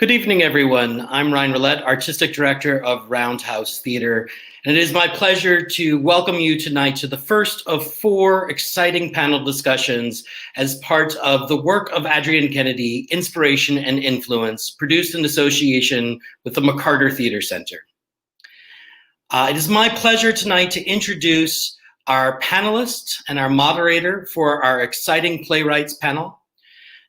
Good evening, everyone. I'm Ryan Roulette, Artistic Director of Roundhouse Theater, and it is my pleasure to welcome you tonight to the first of 4 exciting panel discussions as part of the Work of Adrienne Kennedy, Inspiration and Influence, produced in association with the McCarter Theater Center. It is my pleasure tonight to introduce our panelists and our moderator for our exciting playwrights panel.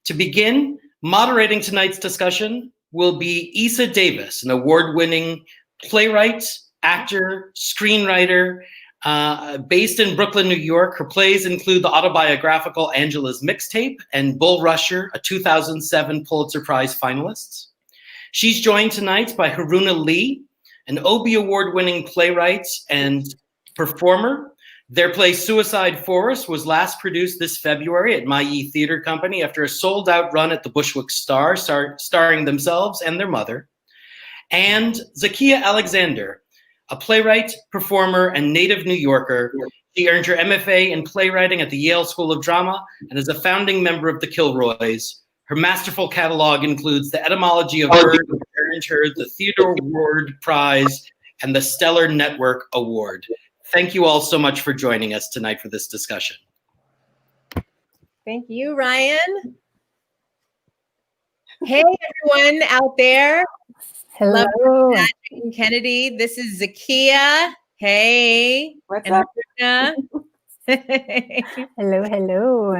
To begin, moderating tonight's discussion will be Eisa Davis, an award-winning playwright, actor, screenwriter, based in Brooklyn, New York. Her plays include the autobiographical Angela's Mixtape and Bull Rusher, a 2007 Pulitzer Prize finalist. She's joined tonight by Haruna Lee, an Obie Award-winning playwright and performer. Their play Suicide Forest was last produced this February at My Ye Theater Company after a sold-out run at the Bushwick Star, starring themselves and their mother. And Zakiyah Alexander, a playwright, performer, and native New Yorker. She earned her MFA in playwriting at the Yale School of Drama and is a founding member of the Kilroys. Her masterful catalog includes The Etymology of Birds, which earned her the Theodore Award Prize and the Stellar Network Award. Thank you all so much for joining us tonight for this discussion. Thank you, Ryan. Hey, everyone out there. Hello. Adrienne Kennedy. This is Zakiyah. Hey. What's and up? Hello.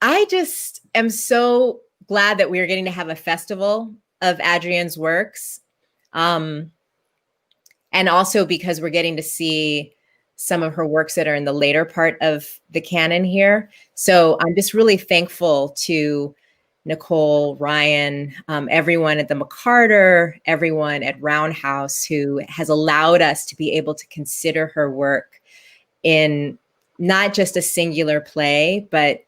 I just am so glad that we are getting to have a festival of Adrienne's works. And also because we're getting to see some of her works that are in the later part of the canon here. So I'm just really thankful to Nicole, Ryan, everyone at the McCarter, everyone at Roundhouse who has allowed us to be able to consider her work in not just a singular play, but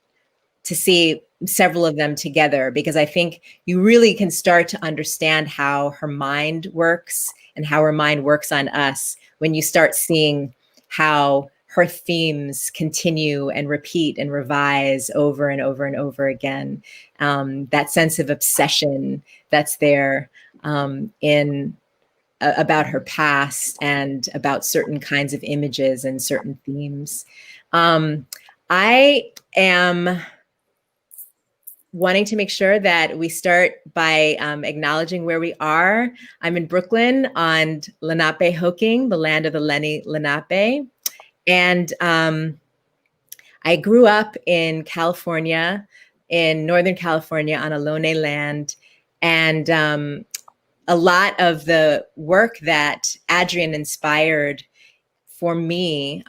to see several of them together, because I think you really can start to understand how her mind works and how her mind works on us when you start seeing how her themes continue and repeat and revise over and over and over again. That sense of obsession that's there about her past and about certain kinds of images and certain themes. I am wanting to make sure that we start by acknowledging where we are. I'm in Brooklyn on Lenape-Hoking, the land of the Lenni Lenape. And I grew up in California, in Northern California on Ohlone land. And a lot of the work that Adrienne inspired for me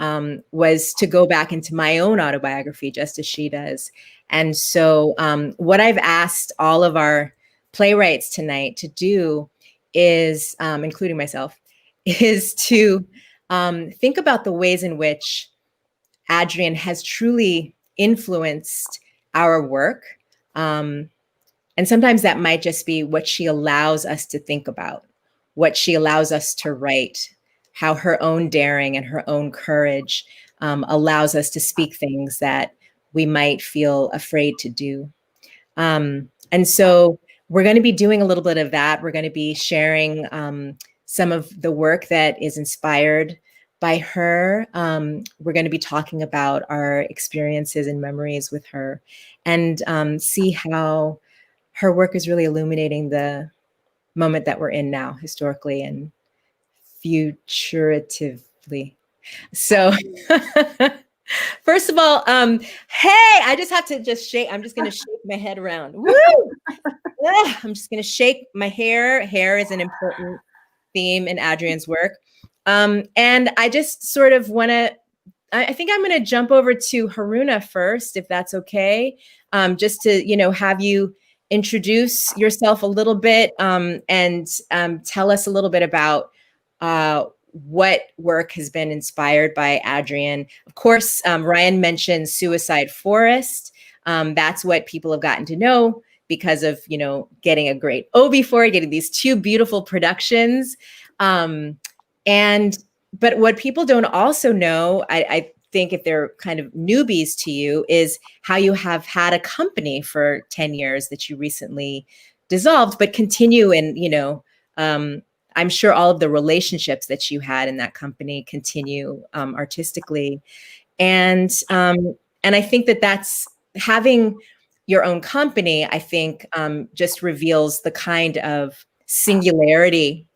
was to go back into my own autobiography, just as she does. And so what I've asked all of our playwrights tonight to do is, including myself, is to think about the ways in which Adrienne has truly influenced our work. And sometimes that might just be what she allows us to think about, what she allows us to write, how her own daring and her own courage allows us to speak things that we might feel afraid to do. And so we're going to be doing a little bit of that. We're going to be sharing some of the work that is inspired by her. We're going to be talking about our experiences and memories with her and see how her work is really illuminating the moment that we're in now, historically and futuratively. So first of all, hey, I just have to shake. I'm just going to shake my head around. Woo! I'm just going to shake my hair. Hair is an important theme in Adrienne's work. And I just sort of want to, I think I'm going to jump over to Haruna first, if that's okay. Just to, have you introduce yourself a little bit and tell us a little bit about what work has been inspired by Adrienne. Of course, Ryan mentioned Suicide Forest. That's what people have gotten to know because of, getting a great Obie for it, getting these 2 beautiful productions. But what people don't also know, I think if they're kind of newbies to you, is how you have had a company for 10 years that you recently dissolved, but continue and, I'm sure all of the relationships that you had in that company continue artistically. And I think that's having your own company, I think just reveals the kind of singularity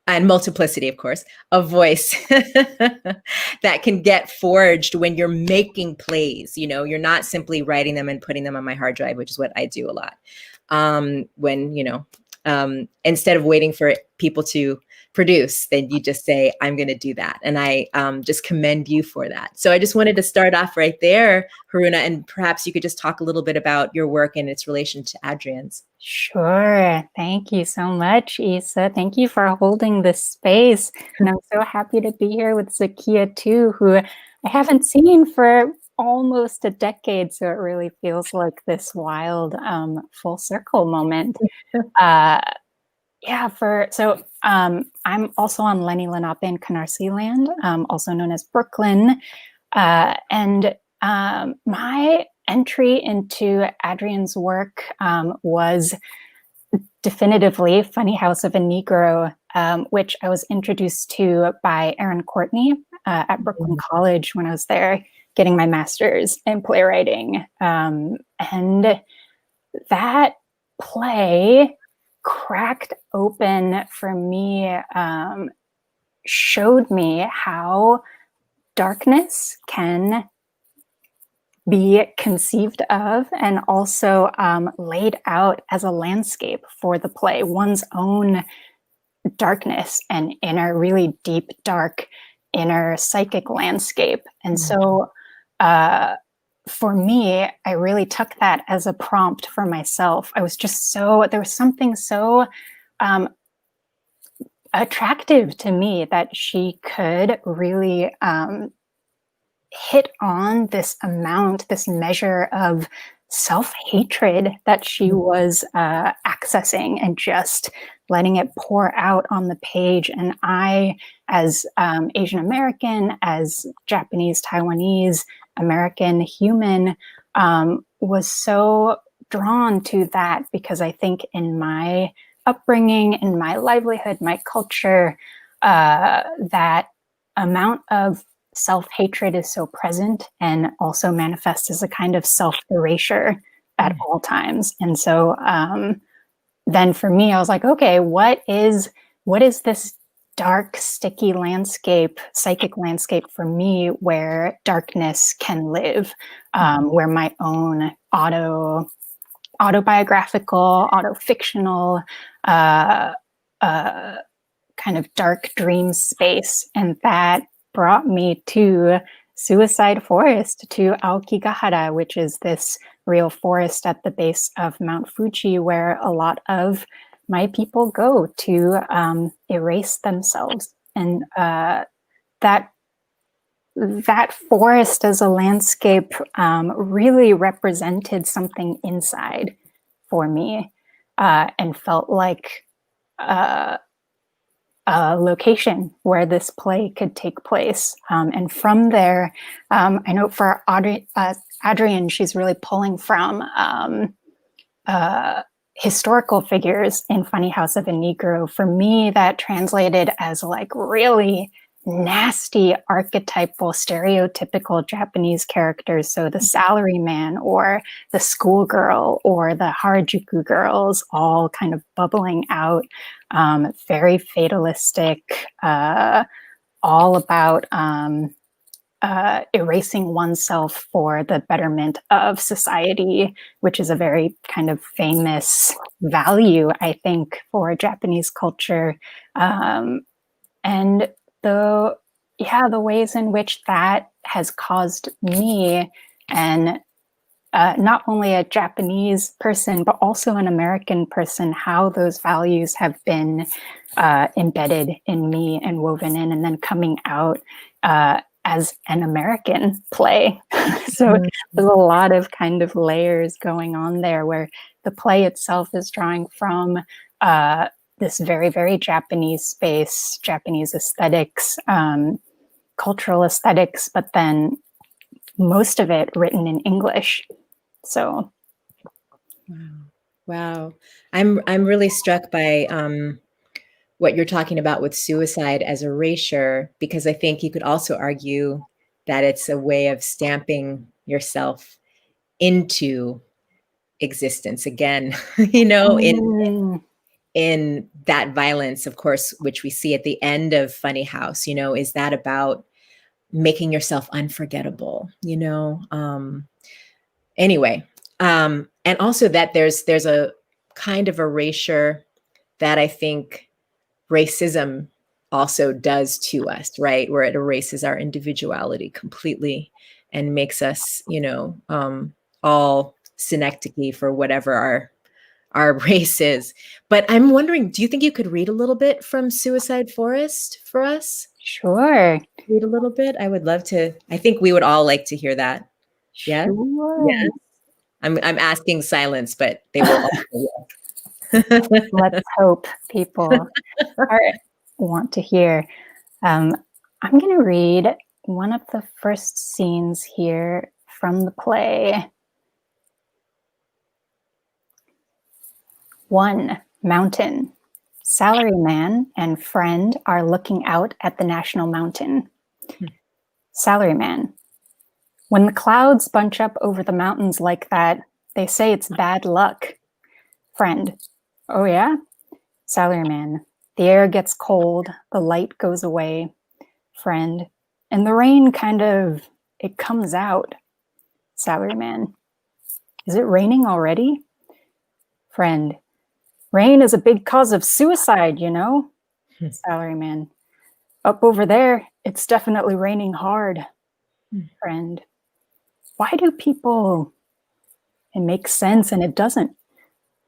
and multiplicity, of course, of voice that can get forged when you're making plays. You're not simply writing them and putting them on my hard drive, which is what I do a lot. Instead of waiting for people to produce, then you just say, I'm going to do that. And I just commend you for that. So I just wanted to start off right there, Haruna, and perhaps you could just talk a little bit about your work and its relation to Adrienne's. Sure. Thank you so much, Eisa. Thank you for holding this space. And I'm so happy to be here with Zakiyyah too, who I haven't seen for almost a decade. So it really feels like this wild full circle moment. I'm also on Lenni Lenape and Canarsie land, also known as Brooklyn. And my entry into Adrienne's work was definitively Funny House of a Negro, which I was introduced to by Aaron Courtney at Brooklyn College when I was there getting my master's in playwriting. And that play cracked open for me, showed me how darkness can be conceived of and also laid out as a landscape for the play, one's own darkness and inner, really deep, dark, inner psychic landscape. And so for me, I really took that as a prompt for myself. I was just there was something so attractive to me that she could really hit on this measure of self-hatred that she was accessing and just letting it pour out on the page. And I, as Asian American, as Japanese, Taiwanese, American human, was so drawn to that because I think in my upbringing, in my livelihood, my culture, that amount of self-hatred is so present and also manifests as a kind of self-erasure at all times. And so then for me, I was like, okay, what is this dark, sticky landscape, psychic landscape for me where darkness can live, where my own autobiographical, auto-fictional kind of dark dream space. And that brought me to Suicide Forest, to Aokigahara, which is this real forest at the base of Mount Fuji where a lot of my people go to erase themselves. And that forest as a landscape really represented something inside for me and felt like a location where this play could take place. And from there, I know for Adrienne, she's really pulling from historical figures in Funny House of a Negro. For me, that translated as like really nasty, archetypal, stereotypical Japanese characters. So the salaryman or the schoolgirl or the Harajuku girls all kind of bubbling out, very fatalistic, all about erasing oneself for the betterment of society, which is a very kind of famous value, I think, for Japanese culture. And the ways in which that has caused me, and not only a Japanese person, but also an American person, how those values have been embedded in me and woven in, and then coming out as an American play. So there's a lot of kind of layers going on there where the play itself is drawing from this very, very Japanese space, Japanese aesthetics, cultural aesthetics, but then most of it written in English. So Wow. I'm really struck by what you're talking about with suicide as erasure, because I think you could also argue that it's a way of stamping yourself into existence again, in that violence, of course, which we see at the end of Funny House. Is that about making yourself unforgettable, anyway. And also that there's a kind of erasure that I think racism also does to us, right? Where it erases our individuality completely and makes us, all synecdoche for whatever our race is. But I'm wondering, do you think you could read a little bit from Suicide Forest for us? sure. Read a little bit? I would love to. I think we would all like to hear that. Yeah? Sure. Yeah. I'm asking silence, but they will all. Let's hope people want to hear. I'm going to read one of the first scenes here from the play. 1. Mountain. Salaryman and friend are looking out at the national mountain. Salaryman. When the clouds bunch up over the mountains like that, they say it's bad luck. Friend. Oh yeah? Salaryman. The air gets cold, the light goes away. Friend. And the rain it comes out. Salaryman. Is it raining already? Friend. Rain is a big cause of suicide, Salaryman. Up over there, it's definitely raining hard. Friend. Why do people... It makes sense and it doesn't.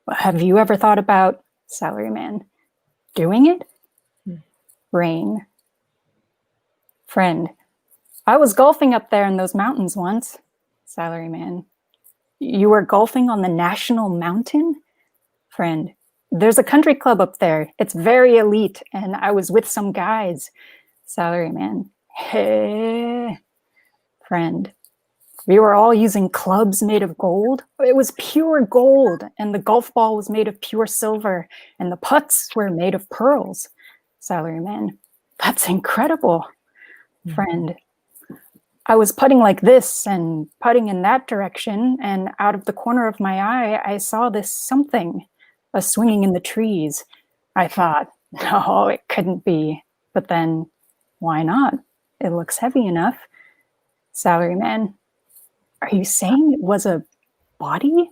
Have you ever thought about, Salaryman, doing it? Rain. Friend. I was golfing up there in those mountains once. Salaryman. You were golfing on the national mountain? Friend. There's a country club up there. It's very elite, and I was with some guys. Salaryman. Hey. Friend. We were all using clubs made of gold. It was pure gold, and the golf ball was made of pure silver, and the putts were made of pearls. Salaryman. That's incredible. Friend. I was putting like this and putting in that direction, and out of the corner of my eye, I saw this something, a swinging in the trees. I thought, no, it couldn't be. But then, why not? It looks heavy enough. Salaryman. Are you saying it was a body?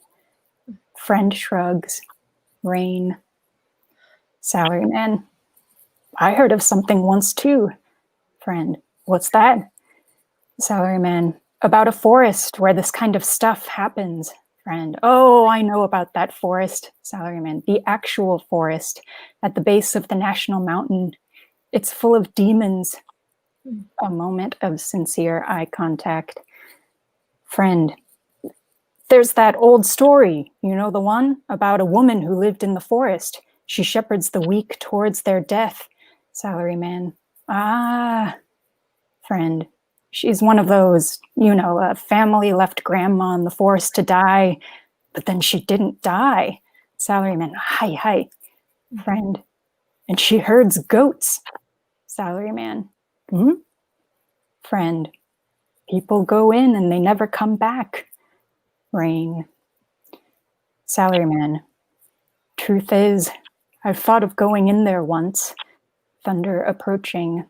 Friend shrugs. Rain. Salaryman. I heard of something once too. Friend. What's that? Salaryman. About a forest where this kind of stuff happens. Friend. Oh, I know about that forest. Salaryman. The actual forest at the base of the national mountain. It's full of demons. A moment of sincere eye contact. Friend. There's that old story, the one about a woman who lived in the forest. She shepherds the weak towards their death. Salaryman. Ah. Friend. She's one of those, a family left grandma in the forest to die, but then she didn't die. Salaryman. Hi. Friend. And she herds goats. Salaryman. Friend. People go in and they never come back. Rain. Salaryman. Truth is, I've thought of going in there once. Thunder approaching.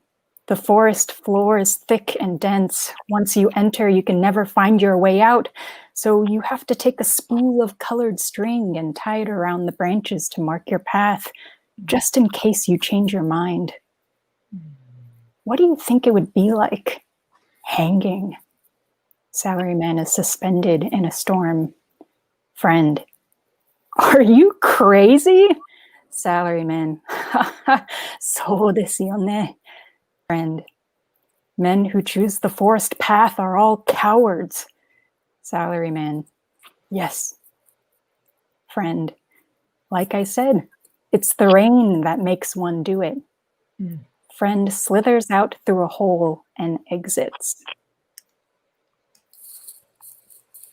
The forest floor is thick and dense. Once you enter, you can never find your way out. So you have to take a spool of colored string and tie it around the branches to mark your path, just in case you change your mind. What do you think it would be like? Hanging. Salaryman is suspended in a storm. Friend. Are you crazy? Salaryman. So desu yo ne. Friend. Men who choose the forest path are all cowards. Salaryman. Yes. Friend. Like I said, it's the rain that makes one do it. Friend slithers out through a hole and exits.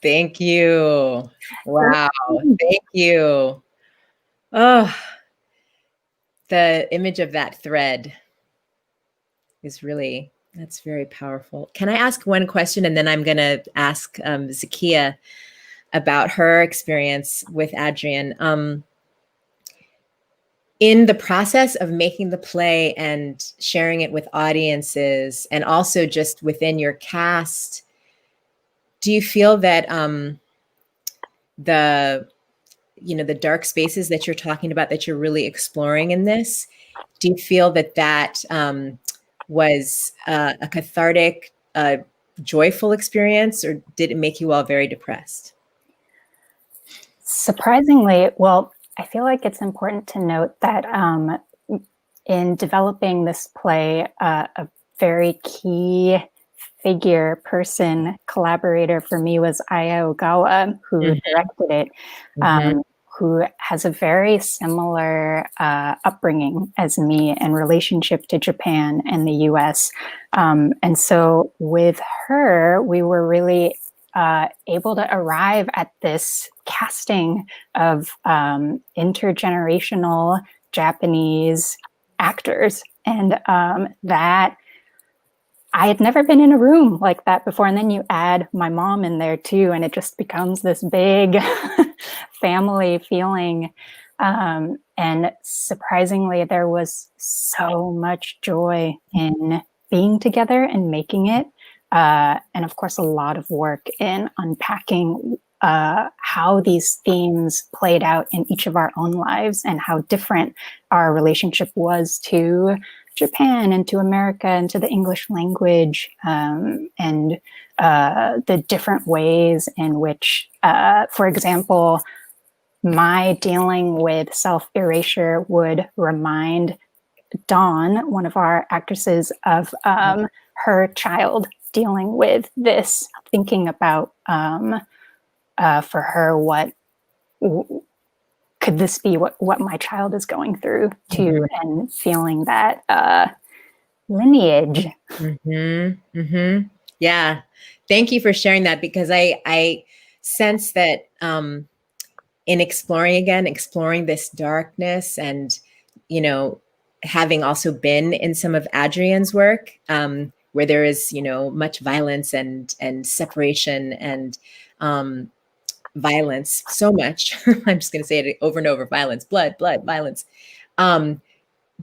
Thank you. Wow. Thank you. Oh, the image of that thread is really, that's very powerful. Can I ask one question? And then I'm going to ask Zakiyah about her experience with Adrienne. In the process of making the play and sharing it with audiences, and also just within your cast, do you feel that the dark spaces that you're talking about, that you're really exploring in this, do you feel that was a cathartic, joyful experience, or did it make you all very depressed? Surprisingly, well, I feel like it's important to note that in developing this play, a very key figure, person, collaborator for me was Aya Ogawa, who directed it, who has a very similar upbringing as me in relationship to Japan and the US. And so with her, we were really able to arrive at this casting of intergenerational Japanese actors. And that I had never been in a room like that before. And then you add my mom in there too, and it just becomes this big family feeling. And surprisingly, there was so much joy in being together and making it. And of course, a lot of work in unpacking how these themes played out in each of our own lives, and how different our relationship was to Japan and to America and to the English language, and the different ways in which, for example, my dealing with self-erasure would remind Dawn, one of our actresses, of her child dealing with this, thinking about for her, what could this be, what my child is going through too, and feeling that lineage. Yeah, thank you for sharing that, because I sense that in exploring this darkness, and having also been in some of Adrienne's work, where there is much violence and separation and violence, so much. I'm just going to say it over and over: violence, blood, violence.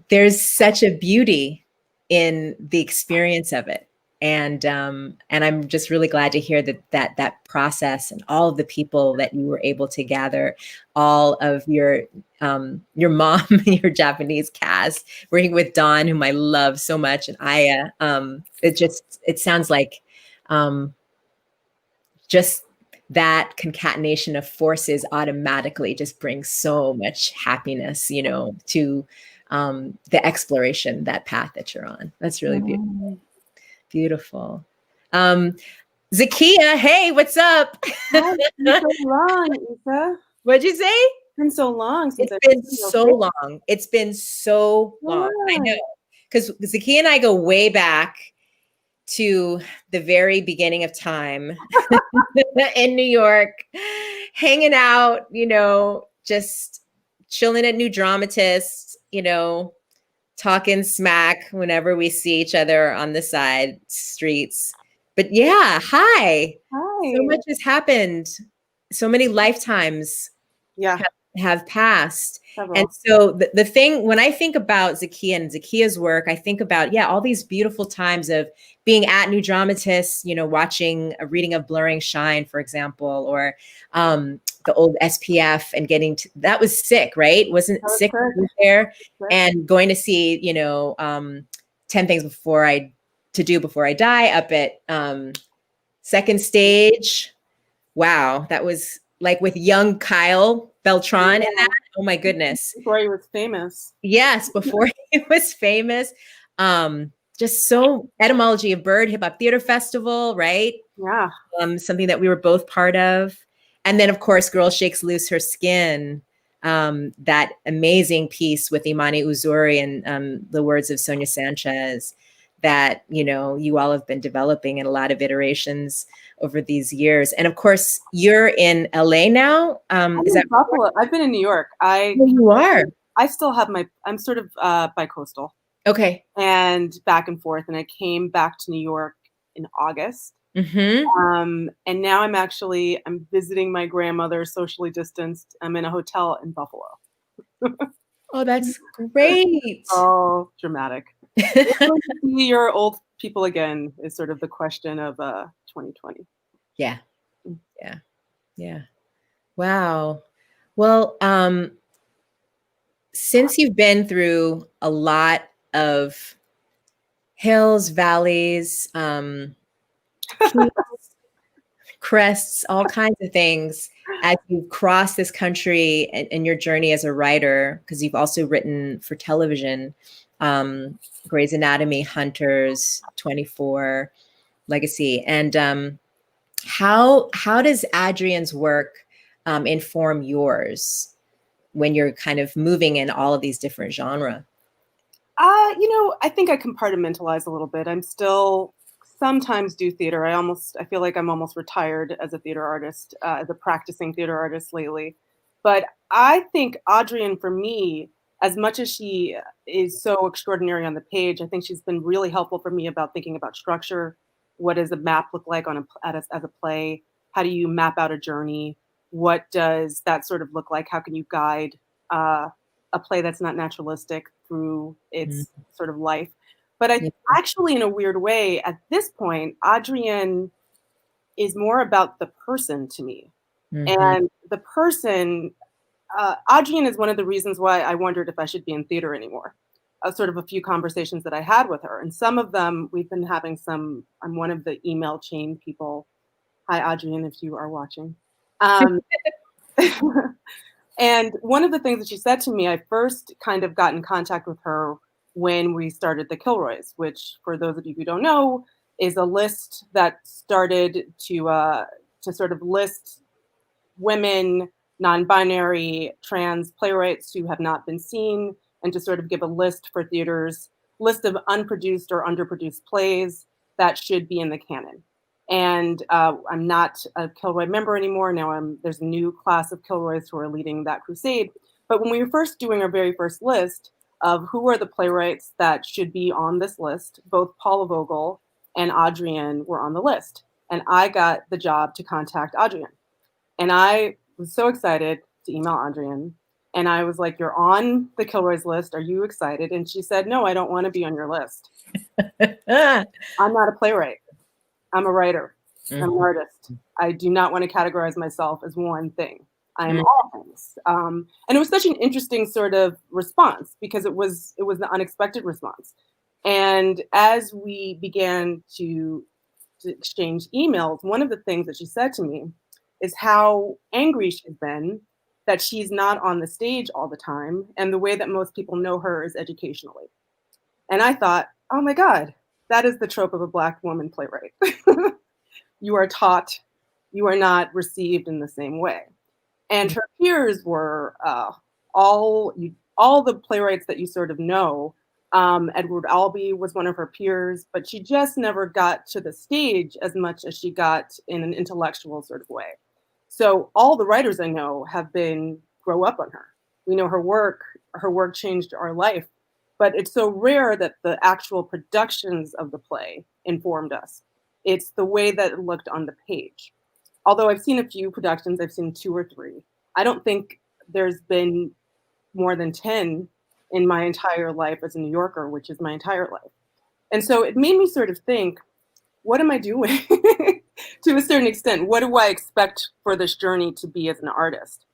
There's such a beauty in the experience of it, and I'm just really glad to hear that process, and all of the people that you were able to gather, all of your mom, your Japanese cast, working with Dawn, whom I love so much, and Aya. It sounds like just that concatenation of forces automatically just brings so much happiness, to the exploration, that path that you're on. That's really beautiful. Beautiful. Zakiyah, hey, what's up? It's been so long, Eisa. What'd you say? It's been so long since It's been so long. It's been so long. I know, because Zakiyah and I go way back to the very beginning of time in New York, hanging out, just chilling at New Dramatists, talking smack whenever we see each other on the side streets. But yeah, hi. So much has happened. So many lifetimes have passed. Several. And so the thing, when I think about Zakiyah and Zakiyah's work, I think about, all these beautiful times of being at New Dramatists, watching a reading of Blurring Shine, for example, or the old SPF, and getting to, that was sick, right? Wasn't sick there? And going to see, 10 Things to Do Before I Die up at Second Stage. Wow, that was like with young Kyle Beltran in that. Oh my goodness. Before he was famous. Yes, before he was famous. Just so Etymology of Bird Hip Hop Theater Festival, right? Yeah. Something that we were both part of. And then, of course, Girl Shakes Loose Her Skin, that amazing piece with Imani Uzuri and the words of Sonia Sanchez. that, you all have been developing in a lot of iterations over these years. And of course, you're in LA now. I'm Is in that Buffalo. I've been in New York. you are? I still have I'm sort of bi-coastal Okay. and back and forth. And I came back to New York in August. Mm-hmm. And now I'm visiting my grandmother, socially distanced. I'm in a hotel in Buffalo. Oh, that's great. Oh, dramatic. To see your old people again is sort of the question of 2020. Yeah. Wow. Well, since you've been through a lot of hills, valleys, peaks, crests, all kinds of things, as you've crossed this country in your journey as a writer, because you've also written for television, Grey's Anatomy, Hunters, 24, Legacy. And how does Adrienne's work inform yours when you're kind of moving in all of these different genres? I think I compartmentalize a little bit. I'm still sometimes do theater. I feel like I'm almost retired as a theater artist, as a practicing theater artist lately. But I think Adrienne, for me, as much as she is so extraordinary on the page, I think she's been really helpful for me about thinking about structure. What does a map look like as a play? How do you map out a journey? What does that sort of look like? How can you guide a play that's not naturalistic through its sort of life? But I actually, in a weird way, at this point, Adrienne is more about the person to me. And the person, Adrienne is one of the reasons why I wondered if I should be in theater anymore. Sort of a few conversations that I had with her. And some of them, we've been having I'm one of the email chain people. Hi, Adrienne, if you are watching. And one of the things that she said to me, I first kind of got in contact with her when we started the Kilroys, which, for those of you who don't know, is a list that started to sort of list women, non-binary, trans playwrights who have not been seen, and to sort of give a list for theaters, list of unproduced or underproduced plays that should be in the canon. And I'm not a Kilroy member anymore. Now there's a new class of Kilroys who are leading that crusade. But when we were first doing our very first list of who are the playwrights that should be on this list, both Paula Vogel and Adrienne were on the list. And I got the job to contact Adrienne. And I was so excited to email Adrienne. And I was like, "You're on the Kilroy's list. Are you excited?" And she said, "No, I don't want to be on your list. I'm not a playwright. I'm a writer. I'm an artist. I do not want to categorize myself as one thing. I am all things." And it was such an interesting sort of response because it was the unexpected response. And as we began to exchange emails, one of the things that she said to me is how angry she's been that she's not on the stage all the time, and the way that most people know her is educationally. And I thought, oh my God, that is the trope of a Black woman playwright. You are taught, you are not received in the same way. And her peers were all the playwrights that you sort of know. Edward Albee was one of her peers, but she just never got to the stage as much as she got in an intellectual sort of way. So all the writers I know have grow up on her. We know her work changed our life, but it's so rare that the actual productions of the play informed us. It's the way that it looked on the page. Although I've seen a few productions, I've seen 2 or 3. I don't think there's been more than 10 in my entire life as a New Yorker, which is my entire life. And so it made me sort of think, what am I doing? To a certain extent, what do I expect for this journey to be as an artist?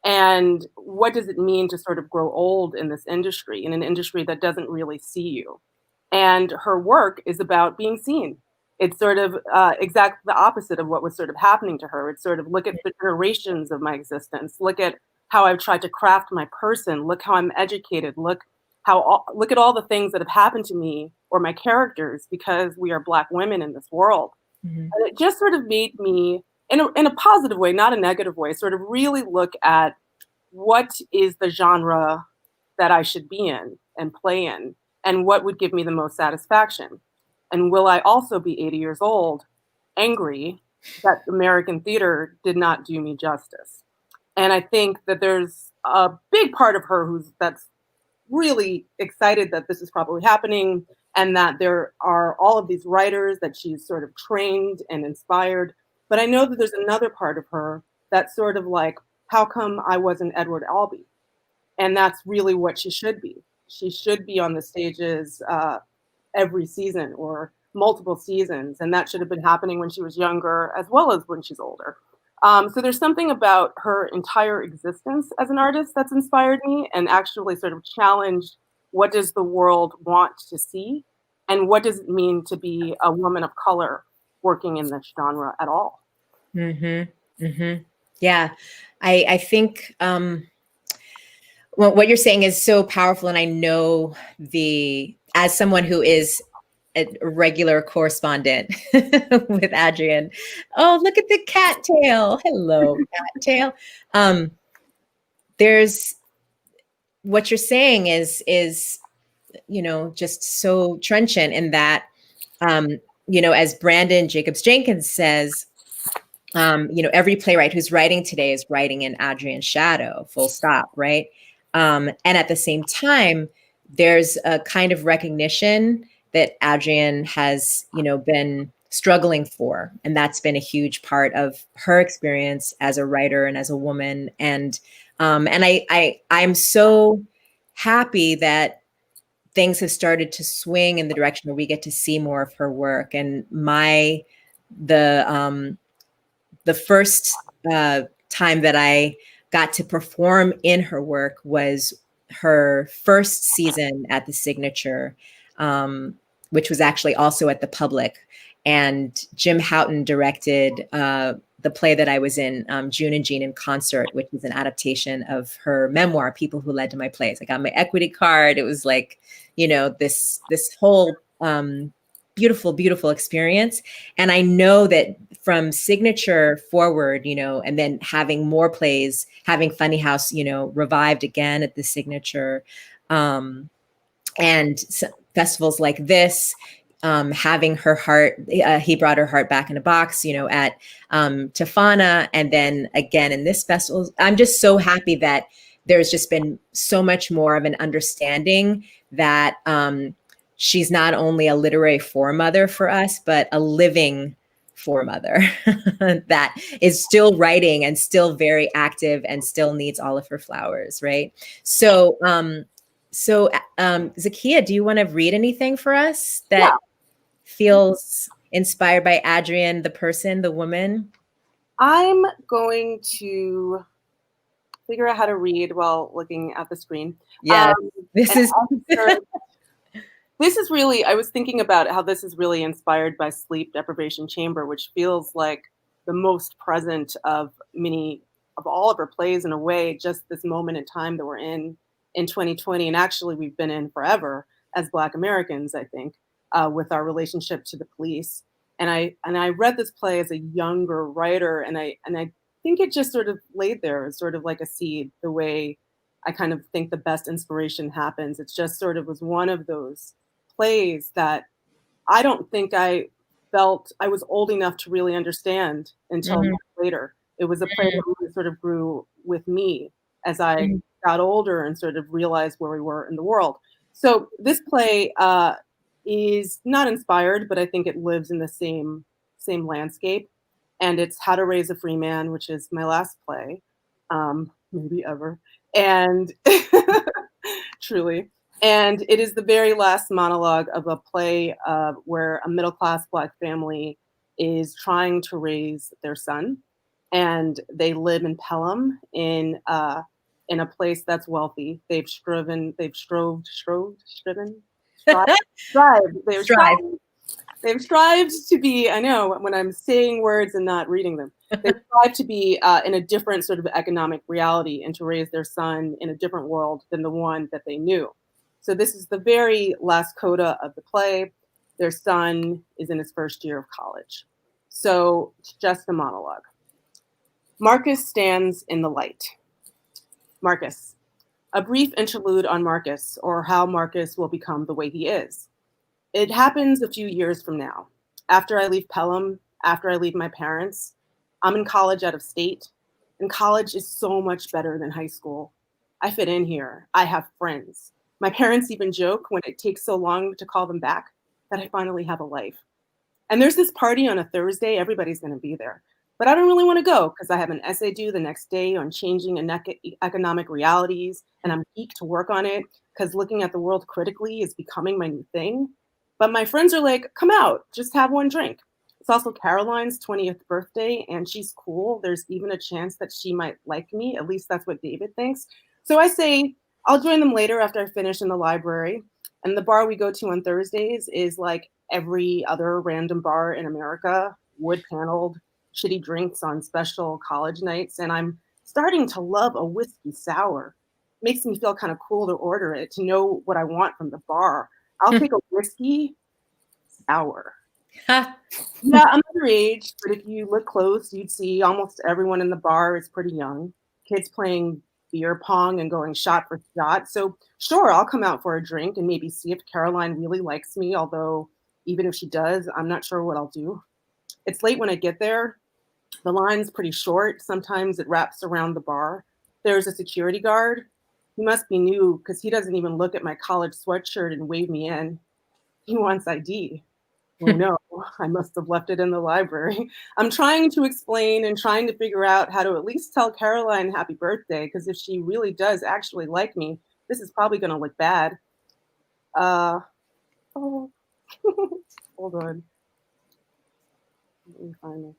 And what does it mean to sort of grow old in this industry, in an industry that doesn't really see you? And her work is about being seen. It's sort of exactly the opposite of what was sort of happening to her. It's sort of, look at the generations of my existence. Look at how I've tried to craft my person. Look how I'm educated. Look at all the things that have happened to me or my characters because we are Black women in this world. And it just sort of made me, in a positive way, not a negative way, sort of really look at what is the genre that I should be in and play in, and what would give me the most satisfaction. And will I also be 80 years old, angry that American theater did not do me justice? And I think that there's a big part of her that's really excited that this is probably happening, and that there are all of these writers that she's sort of trained and inspired. But I know that there's another part of her that's sort of like, how come I wasn't Edward Albee? And that's really what she should be. She should be on the stages every season or multiple seasons. And that should have been happening when she was younger as well as when she's older. So there's something about her entire existence as an artist that's inspired me and actually sort of challenged what does the world want to see and what does it mean to be a woman of color working in this genre at all. Mm-hmm. Mm-hmm. Yeah, I think well, what you're saying is so powerful. And I know as someone who is a regular correspondent with Adrienne. Oh, look at the cat tail. Hello, cat tail. There's what you're saying is, just so trenchant in that, as Brandon Jacobs Jenkins says, every playwright who's writing today is writing in Adrienne's shadow, full stop, right? And at the same time, there's a kind of recognition that Adrienne has, been struggling for. And that's been a huge part of her experience as a writer and as a woman. And I'm so happy that things have started to swing in the direction where we get to see more of her work. And the first time that I got to perform in her work was her first season at the Signature, which was actually also at the Public. And Jim Houghton directed the play that I was in, June and Jean in Concert, which is an adaptation of her memoir, People Who Led to My Plays. I got my equity card. It was like, this whole beautiful, beautiful experience. And I know that from Signature forward, and then having more plays, having Funny House, revived again at the Signature, and festivals like this, having her heart, he brought her heart back in a box, at Tafana, and then again in this festival. I'm just so happy that there's just been so much more of an understanding that she's not only a literary foremother for us, but a living foremother that is still writing and still very active and still needs all of her flowers, right? So, Zakiyah, do you want to read anything for us that feels inspired by Adrienne, the person, the woman? I'm going to figure out how to read while looking at the screen. Yeah, this is really, I was thinking about how this is really inspired by Sleep Deprivation Chamber, which feels like the most present of all of her plays in a way, just this moment in time that we're in 2020. And actually we've been in forever as Black Americans, I think, with our relationship to the police. And I read this play as a younger writer, and I think it just sort of laid there as sort of like a seed, the way I kind of think the best inspiration happens. It's just sort of was one of those plays that I don't think I felt I was old enough to really understand until later. It was a play that really sort of grew with me as I got older and sort of realized where we were in the world. So this play is not inspired, but I think it lives in the same landscape. And it's How to Raise a Free Man, which is my last play, maybe ever. And truly. And it is the very last monologue of a play where a middle-class Black family is trying to raise their son. And they live in Pelham in a place that's wealthy. They've strived to be, I know when I'm saying words and not reading them, they strive to be in a different sort of economic reality and to raise their son in a different world than the one that they knew. So this is the very last coda of the play. Their son is in his first year of college. So it's just a monologue. Marcus stands in the light. Marcus. A brief interlude on Marcus, or how Marcus will become the way he is. It happens a few years from now. After I leave Pelham, after I leave my parents, I'm in college out of state, and college is so much better than high school. I fit in here. I have friends. My parents even joke when it takes so long to call them back that I finally have a life. And there's this party on a Thursday. Everybody's going to be there. But I don't really want to go because I have an essay due the next day on changing economic realities, and I'm geeked to work on it because looking at the world critically is becoming my new thing. But my friends are like, come out, just have one drink. It's also Caroline's 20th birthday, and she's cool. There's even a chance that she might like me. At least that's what David thinks. So I say, I'll join them later after I finish in the library. And the bar we go to on Thursdays is like every other random bar in America, wood paneled, shitty drinks on special college nights. And I'm starting to love a whiskey sour. Makes me feel kind of cool to order it, to know what I want from the bar. I'll take a whiskey sour. Yeah, I'm underage, but if you look close, you'd see almost everyone in the bar is pretty young. Kids playing beer pong and going shot for shot. So sure, I'll come out for a drink and maybe see if Caroline really likes me, although even if she does, I'm not sure what I'll do. It's late when I get there. The line's pretty short. Sometimes it wraps around the bar. There's a security guard. He must be new because he doesn't even look at my college sweatshirt and wave me in. He wants ID. Oh no, I must have left it in the library. I'm trying to explain and trying to figure out how to at least tell Caroline happy birthday, because if she really does actually like me, this is probably going to look bad. Oh, hold on. Let me find this.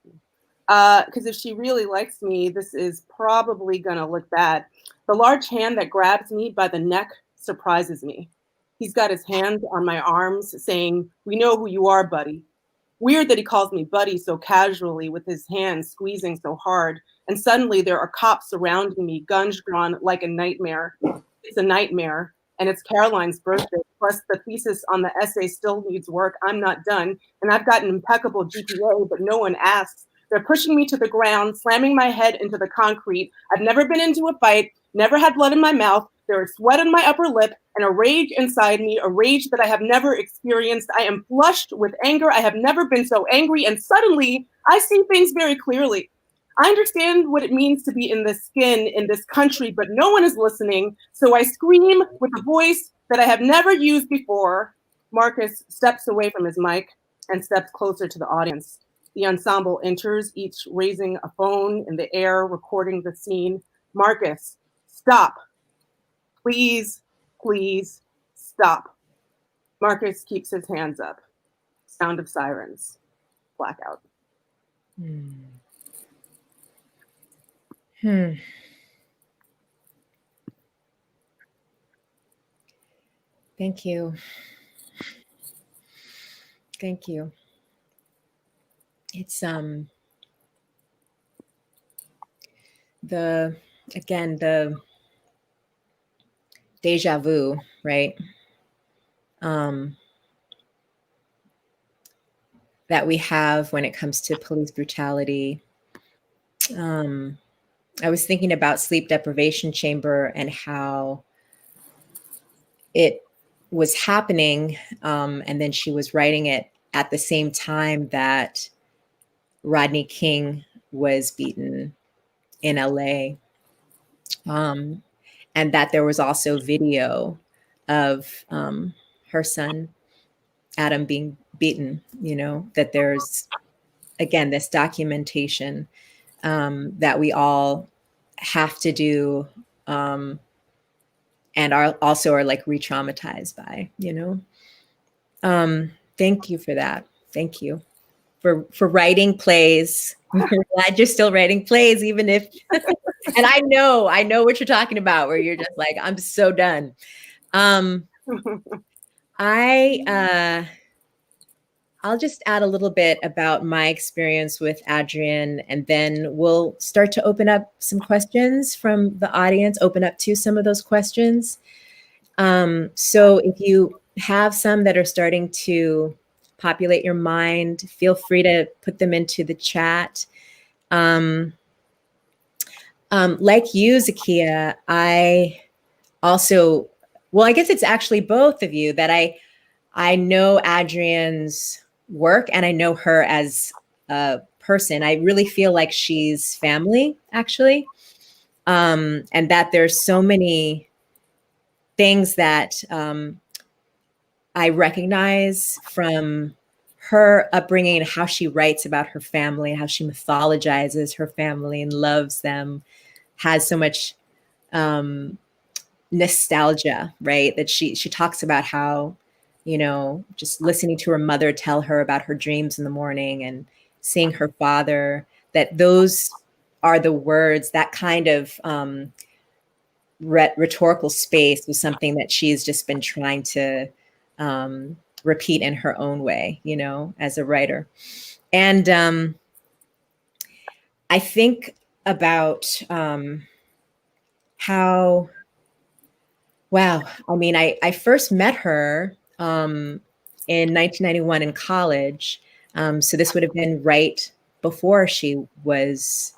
Because if she really likes me, this is probably going to look bad. The large hand that grabs me by the neck surprises me. He's got his hands on my arms saying, "We know who you are, buddy." Weird that he calls me buddy so casually with his hands squeezing so hard. And suddenly there are cops surrounding me, guns drawn like a nightmare. It's a nightmare. And it's Caroline's birthday. Plus the thesis on the essay still needs work. I'm not done. And I've got an impeccable GPA, but no one asks. They're pushing me to the ground, slamming my head into the concrete. I've never been into a fight, never had blood in my mouth. There is sweat on my upper lip and a rage inside me, a rage that I have never experienced. I am flushed with anger. I have never been so angry. And suddenly I see things very clearly. I understand what it means to be in this skin in this country, but no one is listening. So I scream with a voice that I have never used before. Marcus steps away from his mic and steps closer to the audience. The ensemble enters, each raising a phone in the air, recording the scene. Marcus, stop. Please, please stop. Marcus keeps his hands up. Sound of sirens. Blackout. Thank you. Thank you. It's the deja vu, right? That we have when it comes to police brutality. I was thinking about sleep deprivation chamber and how it was happening. And then she was writing it at the same time that Rodney King was beaten in LA. And that there was also video of her son, Adam, being beaten, that there's, again, this documentation that we all have to do and are like re-traumatized by, Thank you for that. Thank you for writing plays. I'm glad you're still writing plays, even if, and I know what you're talking about, where you're just like, I'm so done. I'll just add a little bit about my experience with Adrienne, and then we'll start to open up some questions from the audience, open up to some of those questions. So if you have some that are starting to populate your mind, feel free to put them into the chat. Like you, Zakiyah, I guess it's actually both of you that I know Adrienne's work and I know her as a person. I really feel like she's family, actually. And that there's so many things that I recognize from her upbringing and how she writes about her family and how she mythologizes her family and loves them, has so much nostalgia, right? That she talks about how, just listening to her mother tell her about her dreams in the morning and seeing her father, that those are the words, that kind of rhetorical space was something that she's just been trying to repeat in her own way, as a writer. And I think about how, wow, I mean, I first met her in 1991 in college. So this would have been right before she was,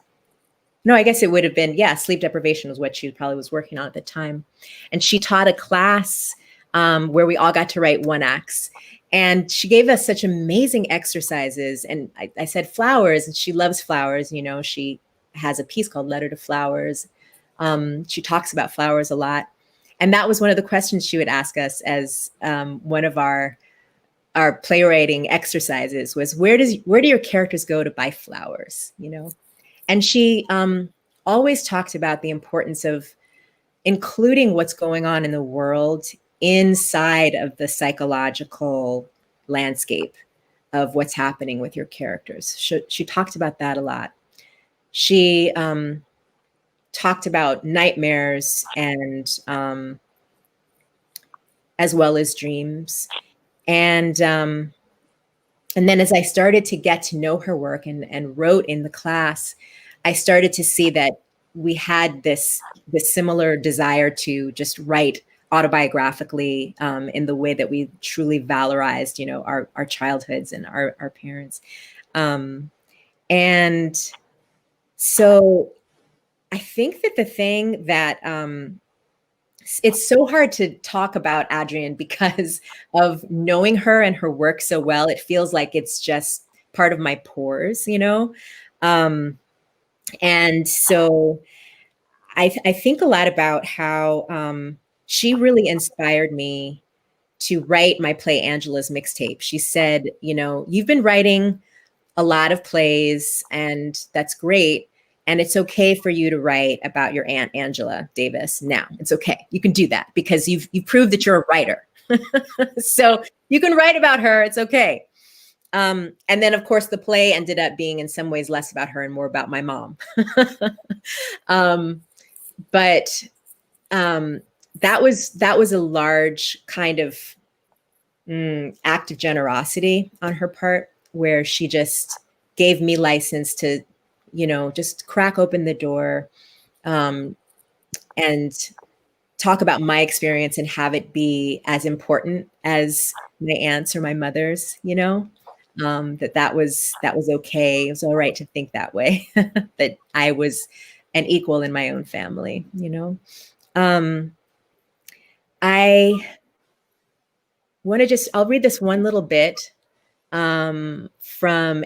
no, I guess it would have been, sleep deprivation was what she probably was working on at the time. And she taught a class where we all got to write one acts. And she gave us such amazing exercises. And I said flowers, and she loves flowers. She has a piece called Letter to Flowers. She talks about flowers a lot. And that was one of the questions she would ask us as one of our playwriting exercises was, where do your characters go to buy flowers? And she always talked about the importance of including what's going on in the world inside of the psychological landscape of what's happening with your characters. She talked about that a lot. She talked about nightmares and as well as dreams. And then as I started to get to know her work and wrote in the class, I started to see that we had this similar desire to just write autobiographically in the way that we truly valorized, our childhoods and our parents. And so I think that the thing that it's so hard to talk about Adrienne because of knowing her and her work so well. It feels like it's just part of my pores, and so I think a lot about how she really inspired me to write my play Angela's Mixtape. She said, you've been writing a lot of plays and that's great. And it's okay for you to write about your Aunt Angela Davis now. It's okay. You can do that because you've proved that you're a writer. So you can write about her. It's okay. And then, of course, the play ended up being in some ways less about her and more about my mom. But that was a large kind of act of generosity on her part, where she just gave me license to, just crack open the door and talk about my experience and have it be as important as my aunt's or my mother's, that was okay. It was all right to think that way, that I was an equal in my own family, I want to I'll read this one little bit from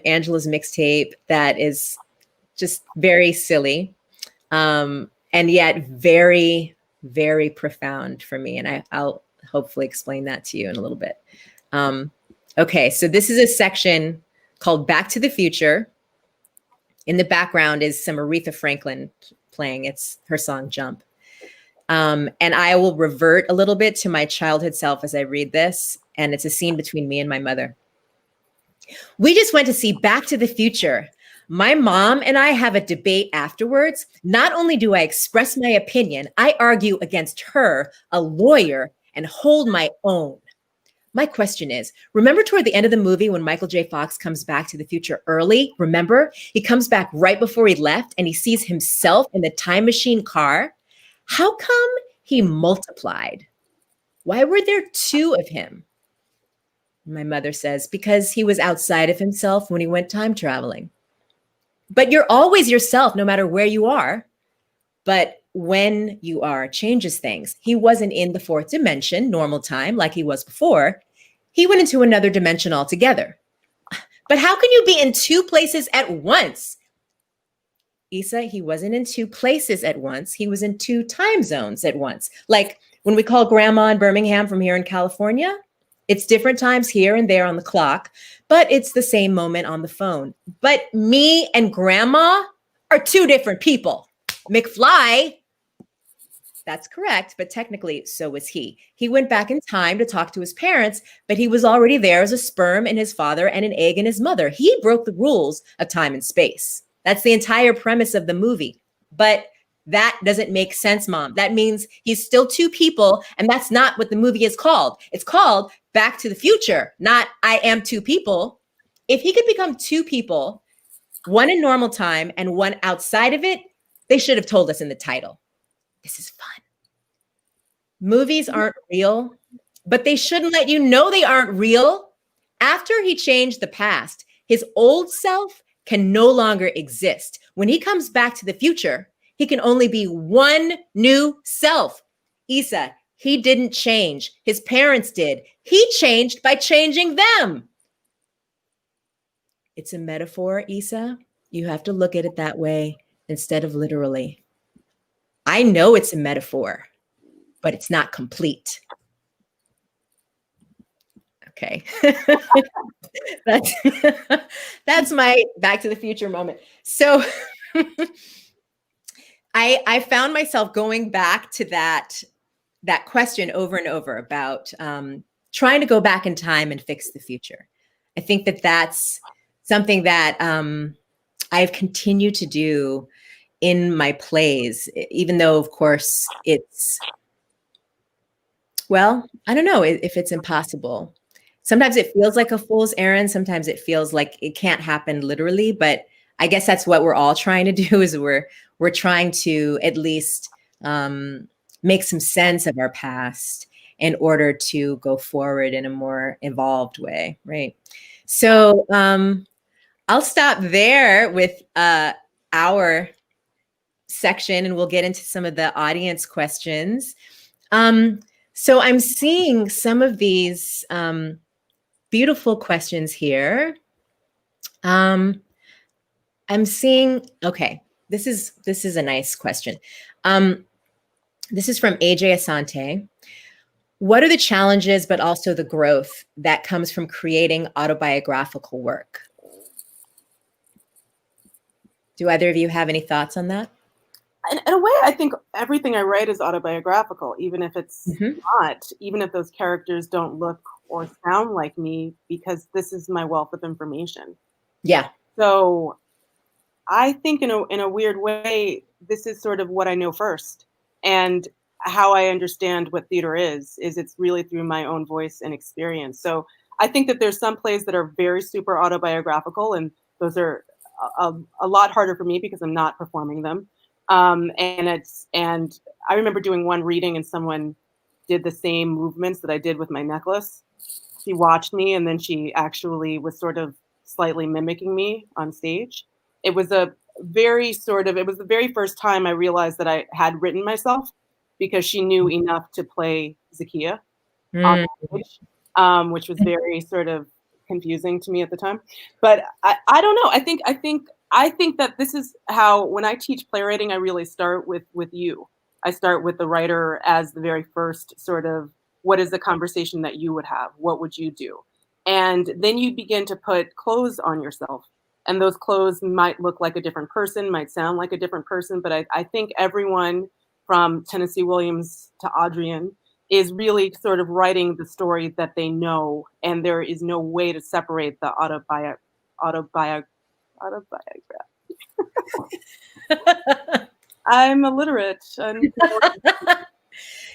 Angela's Mixtape that is just very silly, and yet very, very profound for me. And I'll hopefully explain that to you in a little bit. Okay, so this is a section called Back to the Future. In the background is some Aretha Franklin playing. It's her song Jump. And I will revert a little bit to my childhood self as I read this. And it's a scene between me and my mother. We just went to see Back to the Future. My mom and I have a debate afterwards. Not only do I express my opinion, I argue against her, a lawyer, and hold my own. My question is, remember toward the end of the movie when Michael J. Fox comes back to the future early? Remember? He comes back right before he left and he sees himself in the time machine car. How come he multiplied? Why were there two of him? My mother says, because he was outside of himself when he went time traveling. But you're always yourself, no matter where you are. But when you are changes things. He wasn't in the fourth dimension, normal time, like he was before. he went into another dimension altogether. But how can you be in two places at once? Eisa, he wasn't in two places at once. He was in two time zones at once. Like when we call grandma in Birmingham from here in California, it's different times here and there on the clock, but it's the same moment on the phone. But me and grandma are two different people. McFly, that's correct, but technically so was he. He went back in time to talk to his parents, but he was already there as a sperm in his father and an egg in his mother. He broke the rules of time and space. That's the entire premise of the movie. But that doesn't make sense, Mom. That means he's still two people, and that's not what the movie is called. It's called Back to the Future, not I Am Two People. If he could become two people, one in normal time and one outside of it, they should have told us in the title. This is fun. Movies aren't real, but they shouldn't let you know they aren't real. After he changed the past, his old self can no longer exist. When he comes back to the future, he can only be one new self. Eisa, he didn't change. His parents did. He changed by changing them. It's a metaphor, Eisa. You have to look at it that way instead of literally. I know it's a metaphor, but it's not complete. Okay. That's my Back to the Future moment. So I found myself going back to that question over and over about trying to go back in time and fix the future. I think that that's something that I've continued to do in my plays, even though, of course, it's, well, I don't know if it's impossible. Sometimes it feels like a fool's errand. Sometimes it feels like it can't happen literally, but I guess that's what we're all trying to do is we're trying to at least make some sense of our past in order to go forward in a more evolved way, right? So I'll stop there with our section and we'll get into some of the audience questions. So I'm seeing some of these beautiful questions here. I'm seeing, okay, this is a nice question. This is from AJ Asante. What are the challenges, but also the growth that comes from creating autobiographical work? Do either of you have any thoughts on that? In a way, I think everything I write is autobiographical, even if it's not, even if those characters don't look or sound like me, because this is my wealth of information. Yeah. So I think in a weird way, this is sort of what I know first. And how I understand what theater is it's really through my own voice and experience. So I think that there's some plays that are very super autobiographical, and those are a lot harder for me because I'm not performing them. And I remember doing one reading and someone did the same movements that I did with my necklace. She watched me and then she actually was sort of slightly mimicking me on stage. It was it was the very first time I realized that I had written myself, because she knew enough to play Zakiyah on stage, which was very sort of confusing to me at the time. But I don't know. I think that this is how, when I teach playwriting, I really start with you. I start with the writer as the very first sort of, what is the conversation that you would have? What would you do? And then you begin to put clothes on yourself. And those clothes might look like a different person, might sound like a different person. But I think everyone from Tennessee Williams to Adrienne is really sort of writing the story that they know. And there is no way to separate the autobiography. I'm illiterate.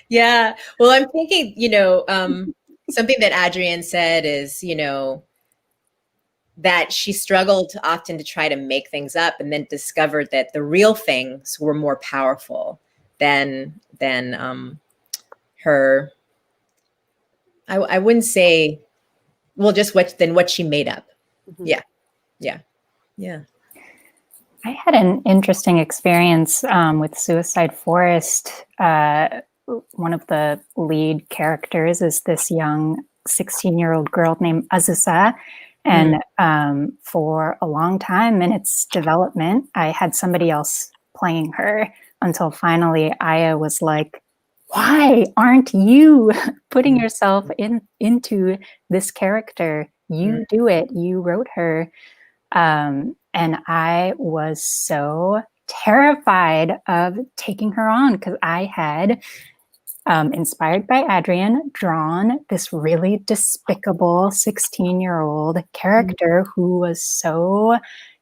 Yeah. Well, I'm thinking, something that Adrienne said is, that she struggled often to try to make things up and then discovered that the real things were more powerful than her. I wouldn't say, well, just what she made up. Mm-hmm. Yeah. I had an interesting experience with Suicide Forest. One of the lead characters is this young 16-year-old girl named Aziza. And for a long time in its development, I had somebody else playing her until finally Aya was like, why aren't you putting yourself into this character? You do it. You wrote her. And I was so terrified of taking her on because I had, inspired by Adrienne, drawn this really despicable 16-year-old character who was so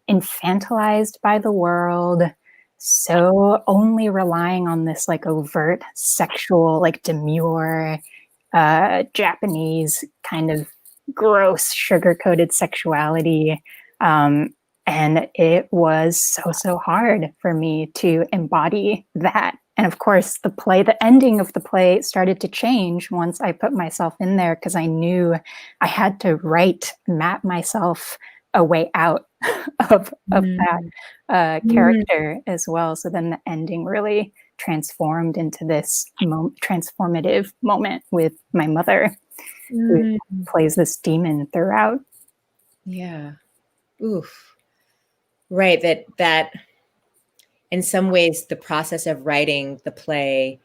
infantilized by the world, so only relying on this like overt sexual, like demure, Japanese kind of gross sugar-coated sexuality. And it was so hard for me to embody that. And of course, the ending of the play started to change once I put myself in there, because I knew I had to map myself a way out of that character as well. So then the ending really transformed into this transformative moment with my mother, who plays this demon throughout. Yeah. Oof. Right. That in some ways, the process of writing the play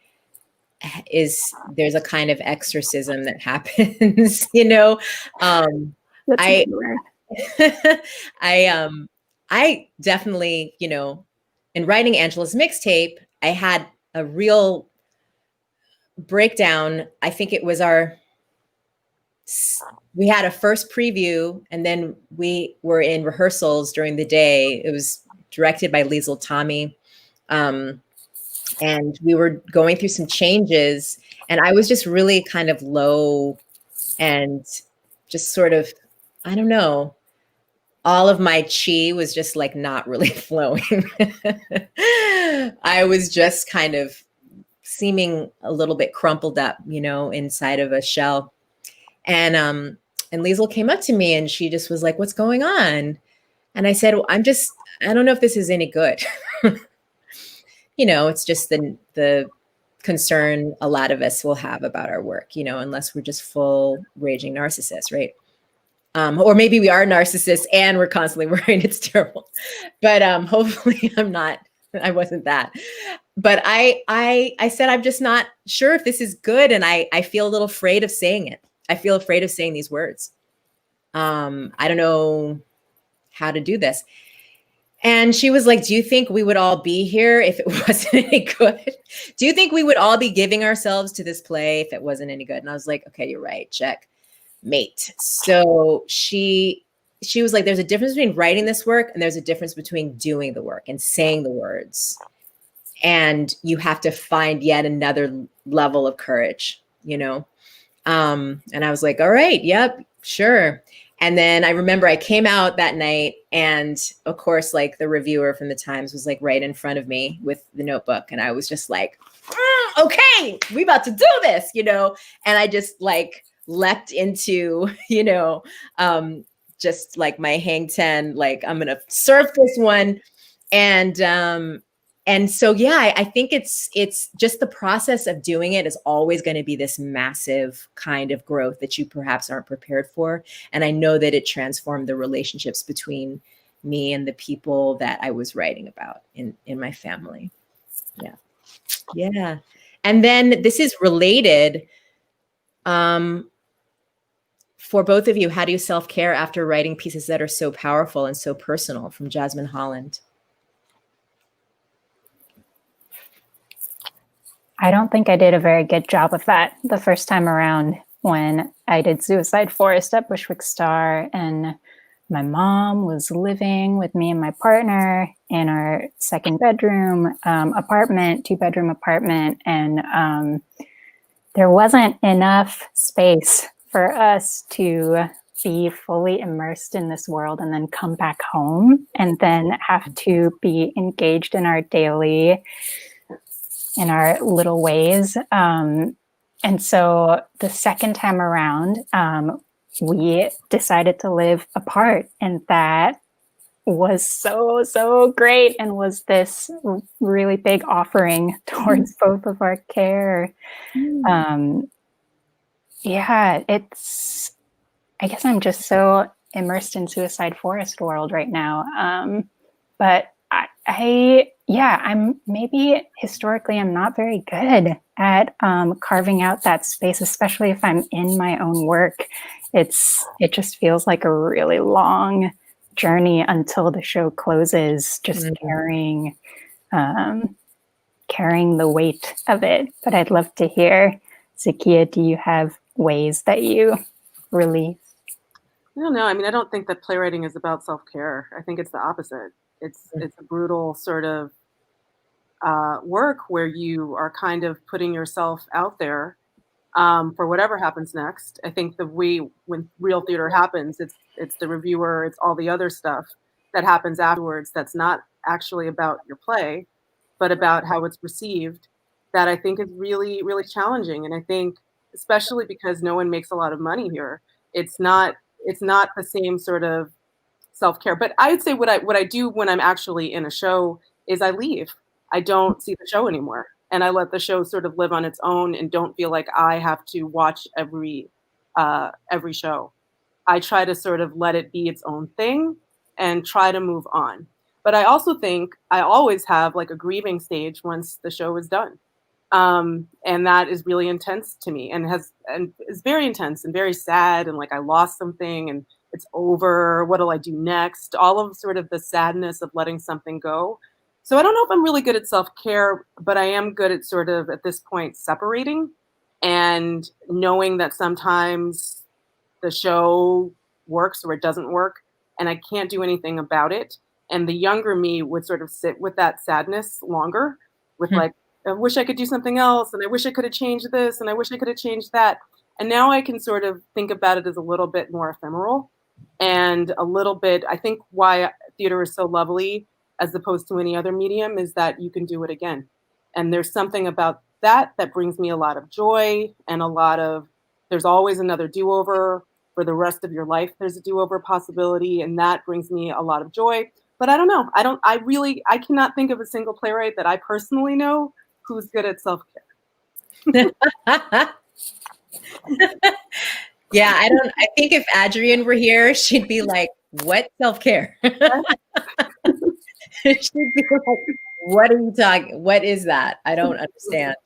there's a kind of exorcism that happens, you know. That's I definitely, you know, in writing Angela's Mixtape, I had a real breakdown. I think it was we had a first preview, and then we were in rehearsals during the day. It was directed by Liesl Tommy. And we were going through some changes, and I was just really kind of low and just sort of, I don't know, all of my chi was just like not really flowing. I was just kind of seeming a little bit crumpled up, you know, inside of a shell. And Liesl came up to me and she just was like, what's going on? And I said, well, I don't know if this is any good. You know, it's just the concern a lot of us will have about our work, you know, unless we're just full raging narcissists, right? Or maybe we are narcissists and we're constantly worried it's terrible. But hopefully I wasn't that. But I said, I'm just not sure if this is good. And I feel a little afraid of saying it. I feel afraid of saying these words. I don't know how to do this. And she was like, do you think we would all be here if it wasn't any good? Do you think we would all be giving ourselves to this play if it wasn't any good? And I was like, okay, you're right. Check. Mate. So she was like, there's a difference between writing this work and there's a difference between doing the work and saying the words. And you have to find yet another level of courage, you know? And I was like, all right, yep, sure. And then I remember I came out that night and of course, like the reviewer from the Times was like right in front of me with the notebook. And I was just like, okay, we about to do this, you know? And I just like leapt into, you know, just like my hang 10, like I'm going to surf this one. And so, yeah, I think it's just the process of doing it is always going to be this massive kind of growth that you perhaps aren't prepared for. And I know that it transformed the relationships between me and the people that I was writing about in my family. Yeah. Yeah. And then this is related. For both of you, how do you self-care after writing pieces that are so powerful and so personal? From Jasmine Holland. I don't think I did a very good job of that the first time around when I did Suicide Forest at Bushwick Star, and my mom was living with me and my partner in our second bedroom apartment, 2-bedroom apartment, and there wasn't enough space for us to be fully immersed in this world and then come back home and then have to be engaged in our little ways. And so the second time around, we decided to live apart, and that was so great and was this really big offering towards both of our care. Yeah, I guess I'm just so immersed in Suicide Forest world right now. But I'm maybe historically I'm not very good at carving out that space, especially if I'm in my own work. It just feels like a really long journey until the show closes, just carrying the weight of it. But I'd love to hear, Zakiyah, do you have ways that you release? I don't know. I mean, I don't think that playwriting is about self-care. I think it's the opposite. It's a brutal sort of work where you are kind of putting yourself out there for whatever happens next. I think when real theater happens, it's the reviewer, it's all the other stuff that happens afterwards that's not actually about your play, but about how it's received, that I think is really, really challenging. And I think, especially because no one makes a lot of money here, it's not the same sort of self-care. But I would say what I do when I'm actually in a show is I leave. I don't see the show anymore. And I let the show sort of live on its own and don't feel like I have to watch every show. I try to sort of let it be its own thing and try to move on. But I also think I always have like a grieving stage once the show is done. And that is really intense to me and is very intense and very sad. And like I lost something and it's over. What'll I do next? All of sort of the sadness of letting something go. So I don't know if I'm really good at self-care, but I am good at sort of at this point separating and knowing that sometimes the show works or it doesn't work and I can't do anything about it. And the younger me would sort of sit with that sadness longer with like, I wish I could do something else and I wish I could have changed this and I wish I could have changed that. And now I can sort of think about it as a little bit more ephemeral and a little bit, I think why theater is so lovely as opposed to any other medium is that you can do it again. And there's something about that brings me a lot of joy and there's always another do-over for the rest of your life. There's a do-over possibility and that brings me a lot of joy. But I don't know. I cannot think of a single playwright that I personally know who's good at self-care. Yeah, I think if Adrienne were here, she'd be like, what self-care? She'd be like, what are you talking? What is that? I don't understand.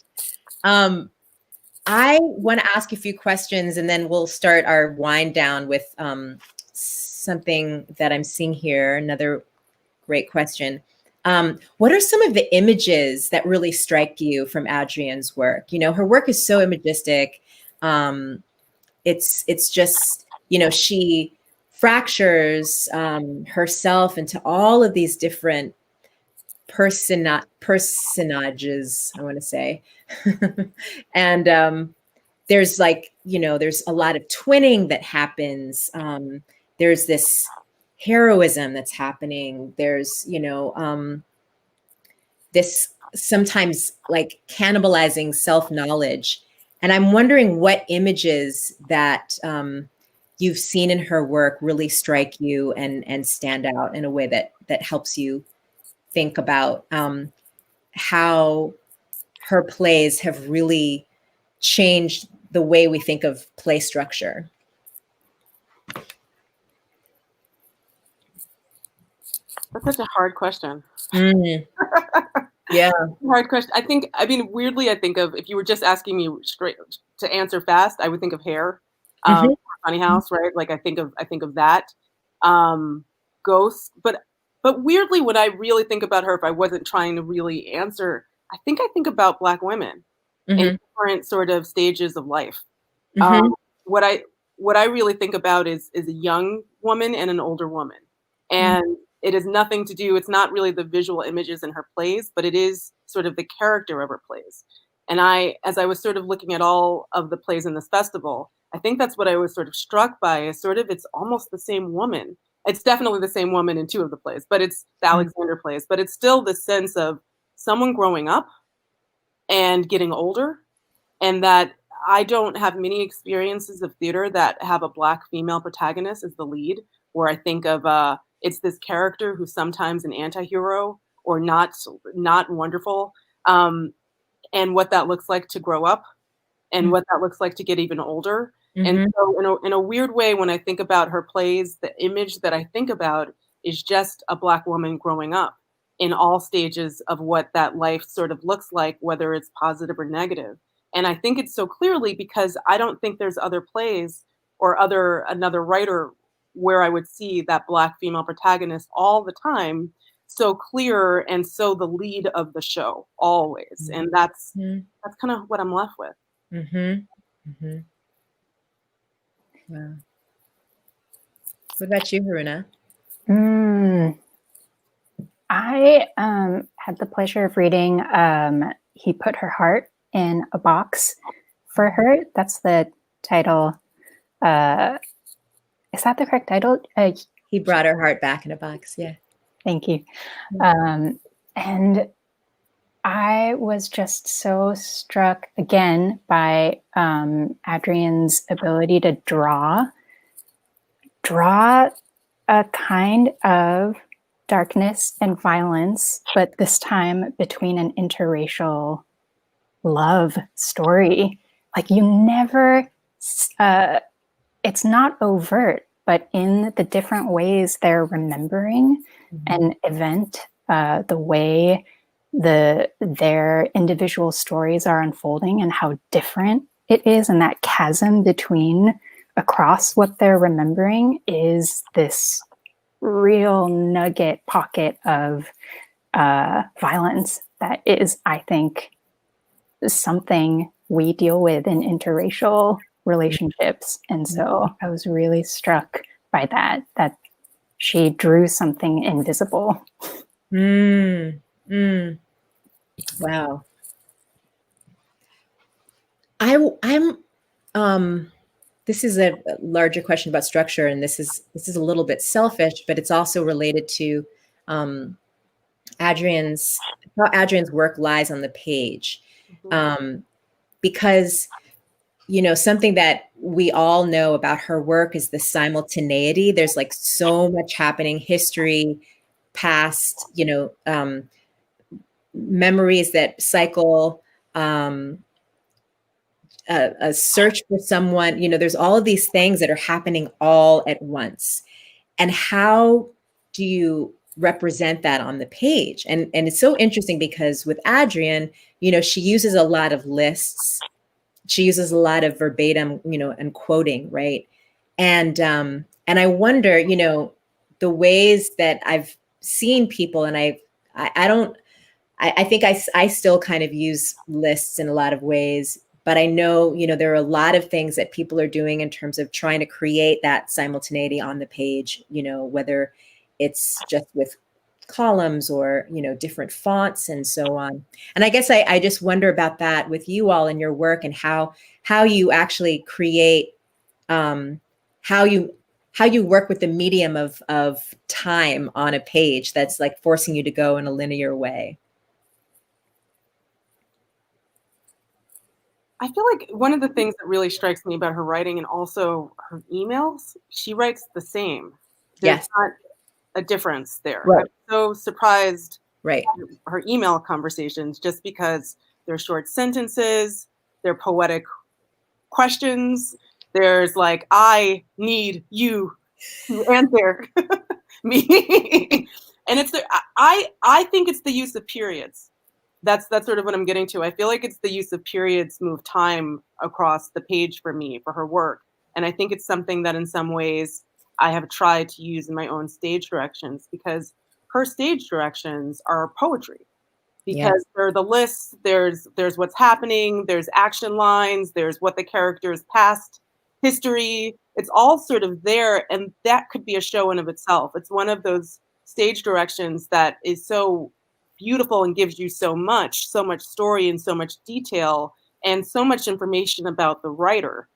I want to ask a few questions and then we'll start our wind down with something that I'm seeing here. Another great question. What are some of the images that really strike you from Adrienne's work? You know, her work is so imagistic. It's just, you know, she fractures herself into all of these different personages, I want to say. And there's like, you know, there's a lot of twinning that happens. There's this heroism that's happening. There's, you know, this sometimes like cannibalizing self-knowledge. And I'm wondering what images that you've seen in her work really strike you and stand out in a way that helps you think about how her plays have really changed the way we think of play structure. That's such a hard question. Yeah. Hard question. I mean, weirdly, I think of, if you were just asking me straight to answer fast, I would think of Hair, Funny House, right? Like I think of that, Ghost. But weirdly, when I really think about her, if I wasn't trying to really answer, I think about Black women in different sort of stages of life. What I really think about is a young woman and an older woman, and it has nothing to do, it's not really the visual images in her plays, but it is sort of the character of her plays. And as I was sort of looking at all of the plays in this festival, I think that's what I was sort of struck by is sort of, it's almost the same woman. It's definitely the same woman in two of the plays, but it's the Alexander plays, but it's still the sense of someone growing up and getting older, and that I don't have many experiences of theater that have a Black female protagonist as the lead, where I think of, it's this character who's sometimes an anti-hero or not wonderful, and what that looks like to grow up and what that looks like to get even older. Mm-hmm. And so in a weird way, when I think about her plays, the image that I think about is just a Black woman growing up in all stages of what that life sort of looks like, whether it's positive or negative. And I think it's so clearly because I don't think there's other plays or another writer where I would see that Black female protagonist all the time, so clear and so the lead of the show always. And that's kind of what I'm left with. Mm-hmm. Mm-hmm. Wow. What about you, Haruna? I had the pleasure of reading He Put Her Heart in a Box for Her. That's the title. Is that the correct title? He Brought Her Heart Back in a Box. Yeah. Thank you. And I was just so struck again by Adrienne's ability to draw a kind of darkness and violence, but this time between an interracial love story. Like you never, it's not overt, but in the different ways they're remembering an event, the way their individual stories are unfolding and how different it is, and that chasm across what they're remembering is this real nugget pocket of violence that is, I think, something we deal with in interracial relationships. And so I was really struck by that she drew something invisible. Wow. I'm this is a larger question about structure, and this is a little bit selfish, but it's also related to Adrienne's work lies on the page. Because something that we all know about her work is the simultaneity. There's like so much happening, history, past, memories that cycle, a search for someone, there's all of these things that are happening all at once. And how do you represent that on the page? And it's so interesting because with Adrienne, she uses a lot of lists. She uses a lot of verbatim, and quoting, right? And I wonder, the ways that I've seen people, and I think I still kind of use lists in a lot of ways, but I know, there are a lot of things that people are doing in terms of trying to create that simultaneity on the page, whether it's just with columns or, different fonts and so on. And I guess I just wonder about that with you all in your work and how you actually create, how you work with the medium of time on a page that's like forcing you to go in a linear way. I feel like one of the things that really strikes me about her writing and also her emails, she writes the same. There's not a difference there. Right. I'm so surprised by her email conversations just because they're short sentences, they're poetic questions. There's like, I need you to answer me. And I think it's the use of periods. That's sort of what I'm getting to. I feel like it's the use of periods move time across the page for me, for her work. And I think it's something that in some ways I have tried to use in my own stage directions, because her stage directions are poetry, because there are the lists, there's what's happening, there's action lines, there's what the character's past history, it's all sort of there. And that could be a show in of itself. It's one of those stage directions that is so beautiful and gives you so much story and so much detail and so much information about the writer.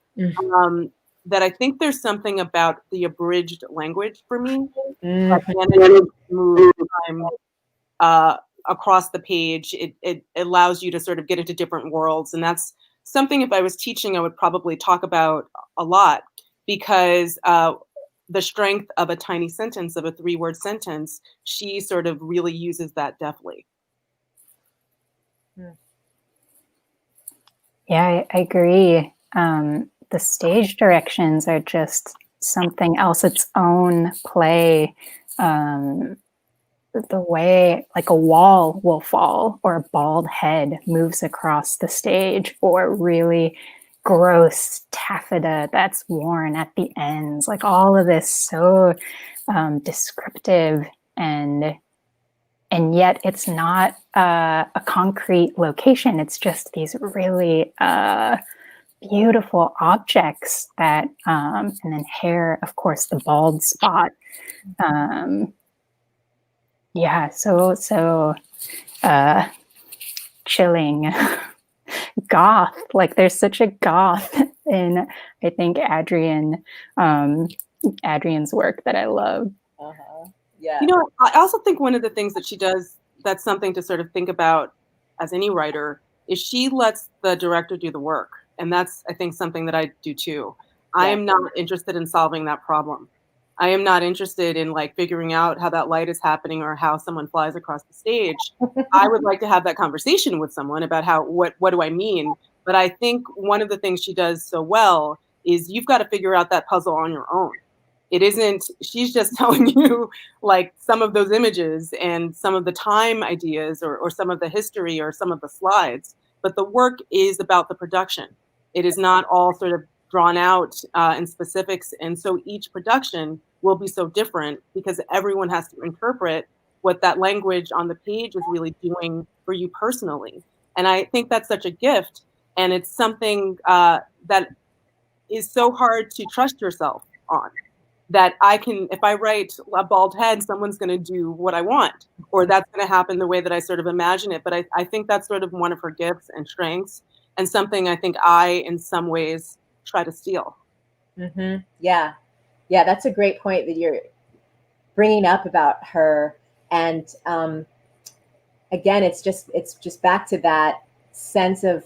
That I think there's something about the abridged language for me that manages to move time across the page. It allows you to sort of get into different worlds. And that's something, if I was teaching, I would probably talk about a lot, because the strength of a tiny sentence, of a 3-word sentence, she sort of really uses that deftly. Yeah, I agree. The stage directions are just something else, its own play. The way like a wall will fall or a bald head moves across the stage, or really gross taffeta that's worn at the ends, like all of this so descriptive, and yet it's not a concrete location. It's just these really beautiful objects that and then hair, of course, the bald spot. Yeah, so chilling. Goth, like there's such a goth in, I think, Adrienne's work that I love. Yeah. You know, I also think one of the things that she does that's something to sort of think about as any writer is she lets the director do the work. And that's, I think, something that I do too. I am not interested in solving that problem. I am not interested in like figuring out how that light is happening or how someone flies across the stage. I would like to have that conversation with someone about what do I mean? But I think one of the things she does so well is you've got to figure out that puzzle on your own. It isn't, she's just telling you like some of those images and some of the time ideas or some of the history or some of the slides, but the work is about the production. It is not all sort of drawn out in specifics. And so each production will be so different because everyone has to interpret what that language on the page is really doing for you personally. And I think that's such a gift. And it's something that is so hard to trust yourself on. That I can, if I write a bald head, someone's going to do what I want, or that's going to happen the way that I sort of imagine it. But I think that's sort of one of her gifts and strengths, and something I think I, in some ways, try to steal. Mm-hmm. Yeah. Yeah, that's a great point that you're bringing up about her. And again, it's just back to that sense of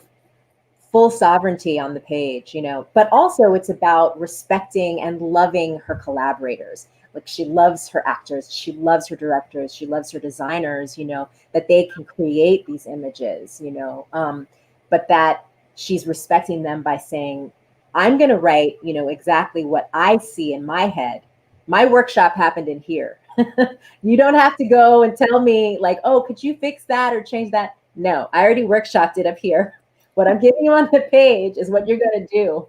full sovereignty on the page, you know, but also it's about respecting and loving her collaborators. Like she loves her actors, she loves her directors, she loves her designers, you know, that they can create these images, you know, but that she's respecting them by saying, I'm going to write, you know, exactly what I see in my head. My workshop happened in here. You don't have to go and tell me like, oh, could you fix that or change that? No, I already workshopped it up here. What I'm giving you on the page is what you're going to do.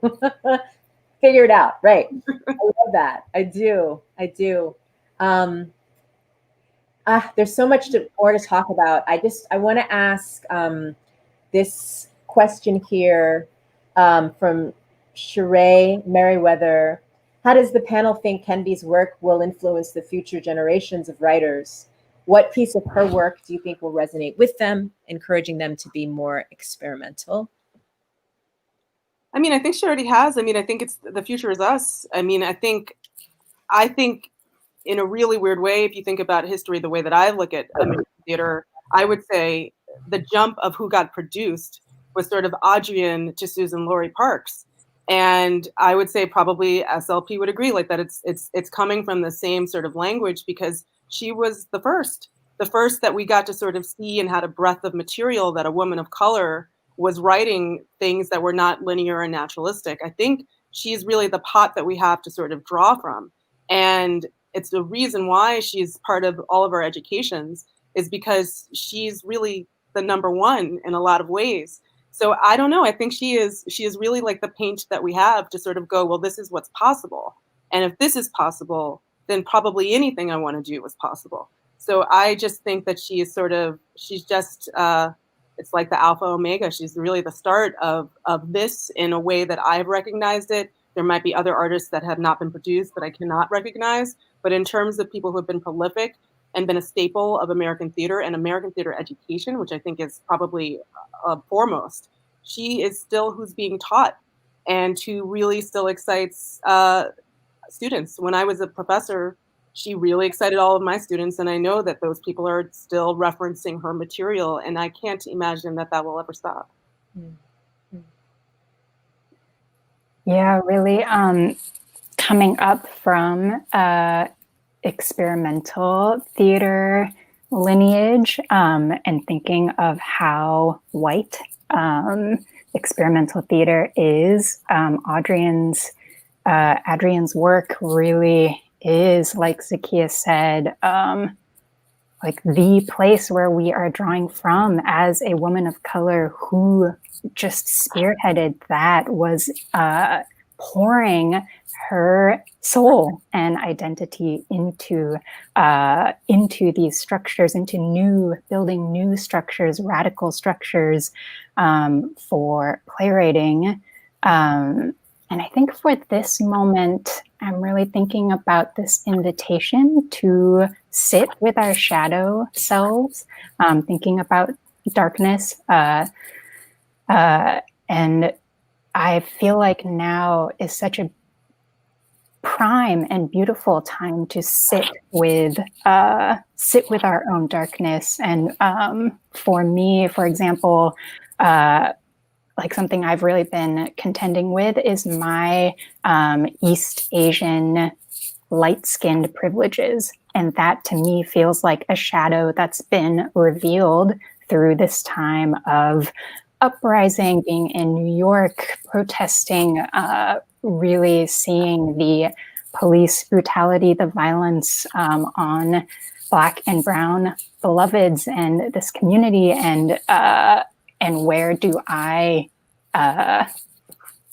Figure it out. Right. I love that. I do. There's so much more to talk about. I want to ask this question here from Sheree Merriweather. How does the panel think Kennedy's work will influence the future generations of writers? What piece of her work do you think will resonate with them, encouraging them to be more experimental? I mean, I think she already has. I mean, I think it's the future is us. I mean, I think in a really weird way, if you think about history, the way that I look at American theater, I would say the jump of who got produced was sort of Adrienne to Susan Laurie Parks. And I would say probably SLP would agree like that it's coming from the same sort of language because she was the first that we got to sort of see and had a breadth of material that a woman of color was writing things that were not linear and naturalistic. I think she's really the pot that we have to sort of draw from. And it's the reason why she's part of all of our educations is because she's really the number one in a lot of ways. So I don't know. I think she is really like the paint that we have to sort of go, well, this is what's possible. And if this is possible, then probably anything I want to do is possible. So I just think that she's just, it's like the alpha omega. She's really the start of this in a way that I've recognized it. There might be other artists that have not been produced that I cannot recognize. But in terms of people who have been prolific and been a staple of American theater and American theater education, which I think is probably foremost, she is still who's being taught and who really still excites students. When I was a professor, she really excited all of my students. And I know that those people are still referencing her material. And I can't imagine that will ever stop. Yeah, really coming up from experimental theater lineage and thinking of how white experimental theater is. Adrienne's work really is, like Zakiyyah said, like the place where we are drawing from as a woman of color who just spearheaded that, was pouring her soul and identity into these structures, into building new structures, radical structures for playwriting. And I think for this moment, I'm really thinking about this invitation to sit with our shadow selves, thinking about darkness. And I feel like now is such a prime and beautiful time to sit with our own darkness. And for me, for example, like something I've really been contending with is my East Asian light-skinned privileges. And that to me feels like a shadow that's been revealed through this time of uprising, being in New York, protesting, really seeing the police brutality, the violence on Black and Brown beloveds and this community, and where do I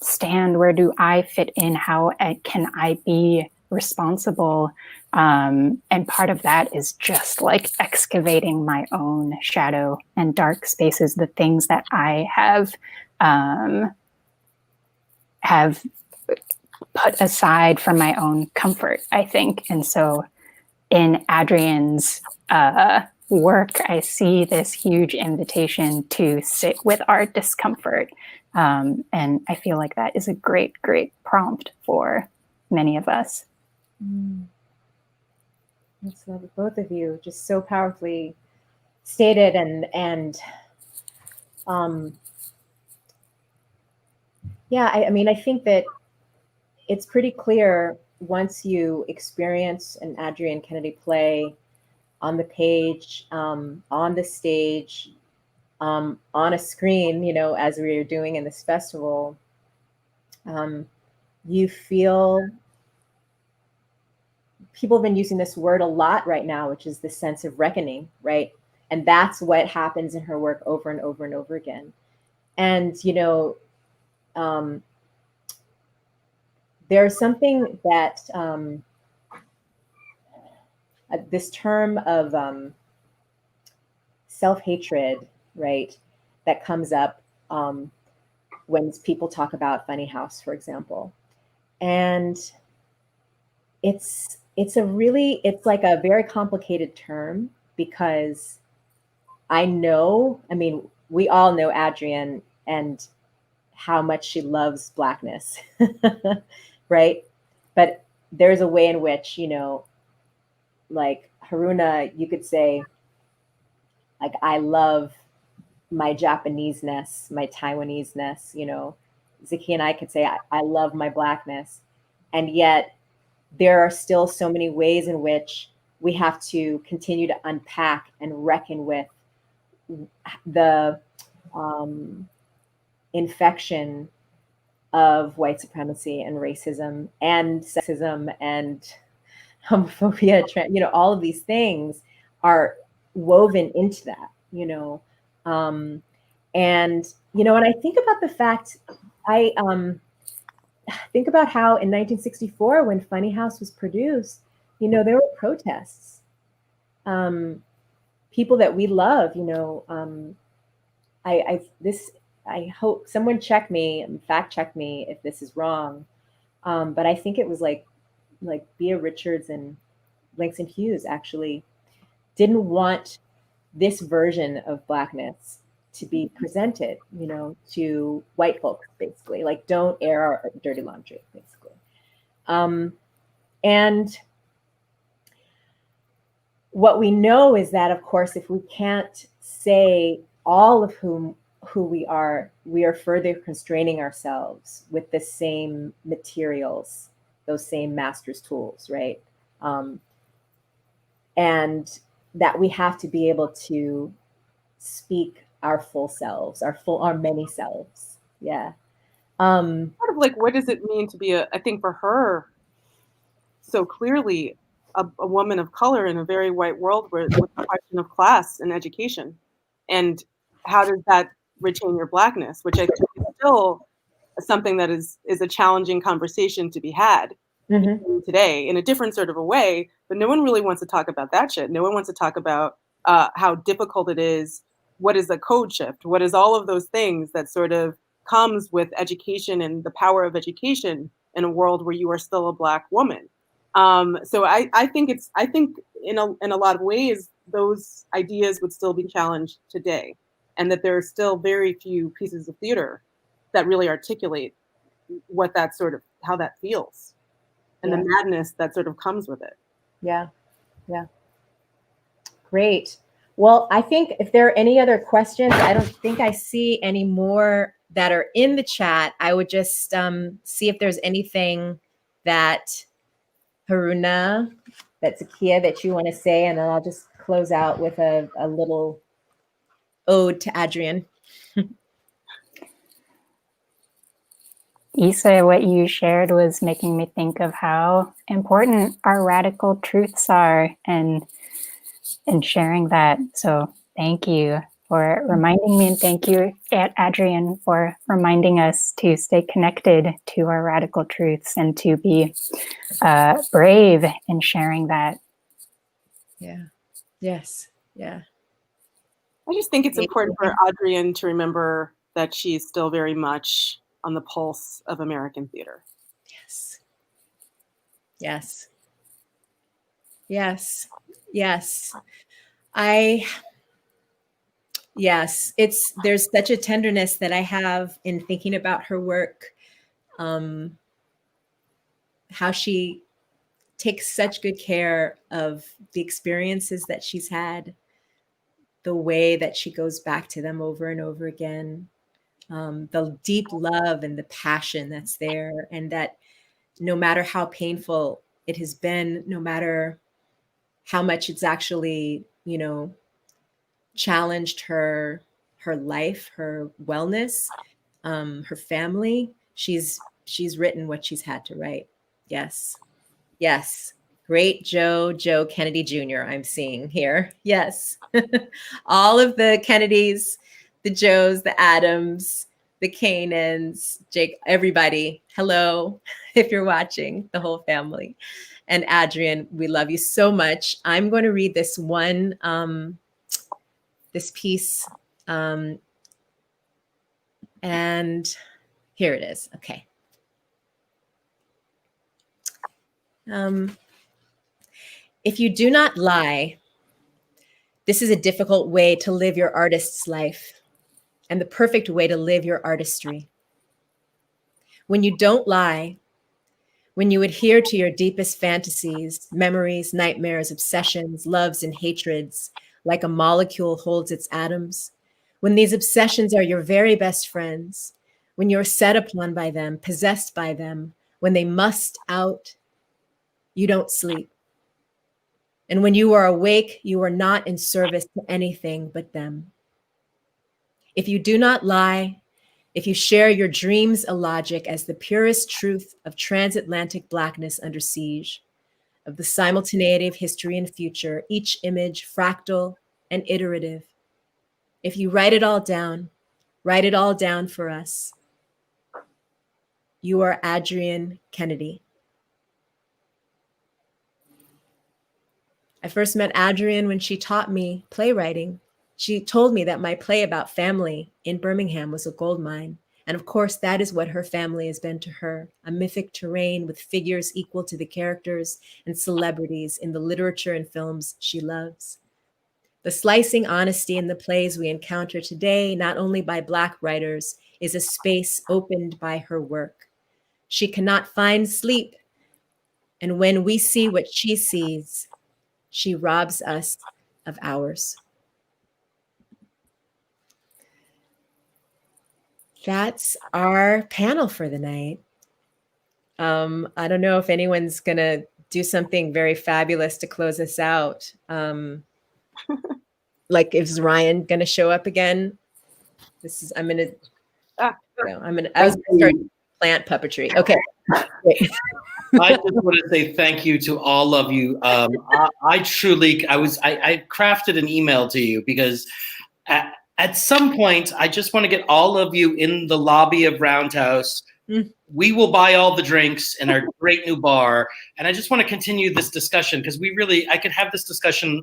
stand? Where do I fit in? How can I be responsible? And part of that is just like excavating my own shadow and dark spaces, the things that I have put aside for my own comfort, I think. And so in Adrienne's work, I see this huge invitation to sit with our discomfort. And I feel like that is a great, great prompt for many of us. That's love both of you, just so powerfully stated. And yeah, I mean, I think that it's pretty clear once you experience an Adrienne Kennedy play on the page, on the stage, on a screen, you know, as we are doing in this festival, you feel, people have been using this word a lot right now, which is the sense of reckoning, right? And that's what happens in her work over and over and over again. And, you know, there's something that this term of self-hatred, right, that comes up when people talk about Funny House, for example. And it's like a very complicated term, because I mean, we all know Adrienne and how much she loves Blackness, right? But there's a way in which, you know, like Haruna, you could say, like, I love my Japanese-ness, my Taiwanese-ness, you know. Zakiyah and I could say, I love my Blackness. And yet there are still so many ways in which we have to continue to unpack and reckon with the infection of white supremacy and racism and sexism and homophobia, you know, all of these things are woven into that, you know. And, you know, and I think about the fact, I think about how in 1964, when Funny House was produced, you know, there were protests. People that we love, you know, I hope someone fact check me if this is wrong. But I think it was like Bea Richards and Langston Hughes actually didn't want this version of Blackness to be presented, you know, to white folks, basically. Like, don't air our dirty laundry, basically. And what we know is that, of course, if we can't say all of who we are further constraining ourselves with the same materials, those same master's tools, right? And that we have to be able to speak our full selves, our many selves, Yeah. Sort of like, what does it mean to be I think for her, so clearly a woman of color in a very white world with the question of class and education. And how does that retain your blackness, which I think is still something that is a challenging conversation to be had today in a different sort of a way, but no one really wants to talk about that shit. No one wants to talk about how difficult it is. What is a code shift? What is all of those things that sort of comes with education and the power of education in a world where you are still a Black woman? So I think in a lot of ways those ideas would still be challenged today, and that there are still very few pieces of theater that really articulate what that sort of how that feels and the madness that sort of comes with it. Yeah. Yeah. Great. Well, I think if there are any other questions, I don't think I see any more that are in the chat. I would just see if there's anything that Haruna, that Zakiyah, that you want to say, and then I'll just close out with a little ode to Adrienne. Eisa, what you shared was making me think of how important our radical truths are and sharing that. So thank you for reminding me, and thank you, Adrienne, for reminding us to stay connected to our radical truths and to be brave in sharing that. Yeah. Yes. Yeah. I just think it's important for Adrienne to remember that she's still very much on the pulse of American theater. Yes. Yes. Yes. Yes. There's such a tenderness that I have in thinking about her work, how she takes such good care of the experiences that she's had, the way that she goes back to them over and over again, the deep love and the passion that's there, and that no matter how painful it has been, no matter how much it's actually, challenged her life, her wellness, her family, she's written what she's had to write. Yes. Yes. Great Joe Kennedy Jr. I'm seeing here. Yes. All of the Kennedys, the Joes, the Adams, the Canans, Jake, everybody. Hello, if you're watching, the whole family. And Adrienne, we love you so much. I'm going to read this one, this piece. And here it is. Okay. If you do not lie, this is a difficult way to live your artist's life and the perfect way to live your artistry. When you don't lie, when you adhere to your deepest fantasies, memories, nightmares, obsessions, loves, and hatreds, like a molecule holds its atoms, when these obsessions are your very best friends, when you're set upon by them, possessed by them, when they must out, you don't sleep. And when you are awake, you are not in service to anything but them. If you do not lie, if you share your dreams illogic as the purest truth of transatlantic blackness under siege, of the simultaneity of history and future, each image fractal and iterative, if you write it all down for us, you are Adrienne Kennedy. I first met Adrienne when she taught me playwriting. She told me that my play about family in Birmingham was a gold mine. And of course, that is what her family has been to her, a mythic terrain with figures equal to the characters and celebrities in the literature and films she loves. The slicing honesty in the plays we encounter today, not only by Black writers, is a space opened by her work. She cannot find sleep. And when we see what she sees, she robs us of ours. That's our panel for the night. I don't know if anyone's going to do something very fabulous to close us out. Like, is Ryan going to show up again? I'm going to So I was gonna start plant puppetry. Okay. Great. I just want to say thank you to all of you. I crafted an email to you because at some point, I just want to get all of you in the lobby of Roundhouse. We will buy all the drinks in our great new bar. And I just want to continue this discussion because I could have this discussion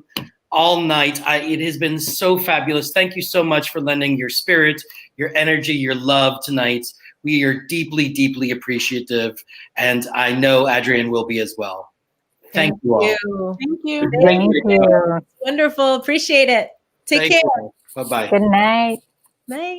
all night. It has been so fabulous. Thank you so much for lending your spirit, your energy, your love tonight. We are deeply, deeply appreciative. And I know Adrienne will be as well. Thank you all. Thank you. Thank you. Wonderful. Appreciate it. Take care. Bye-bye. Good night. Bye.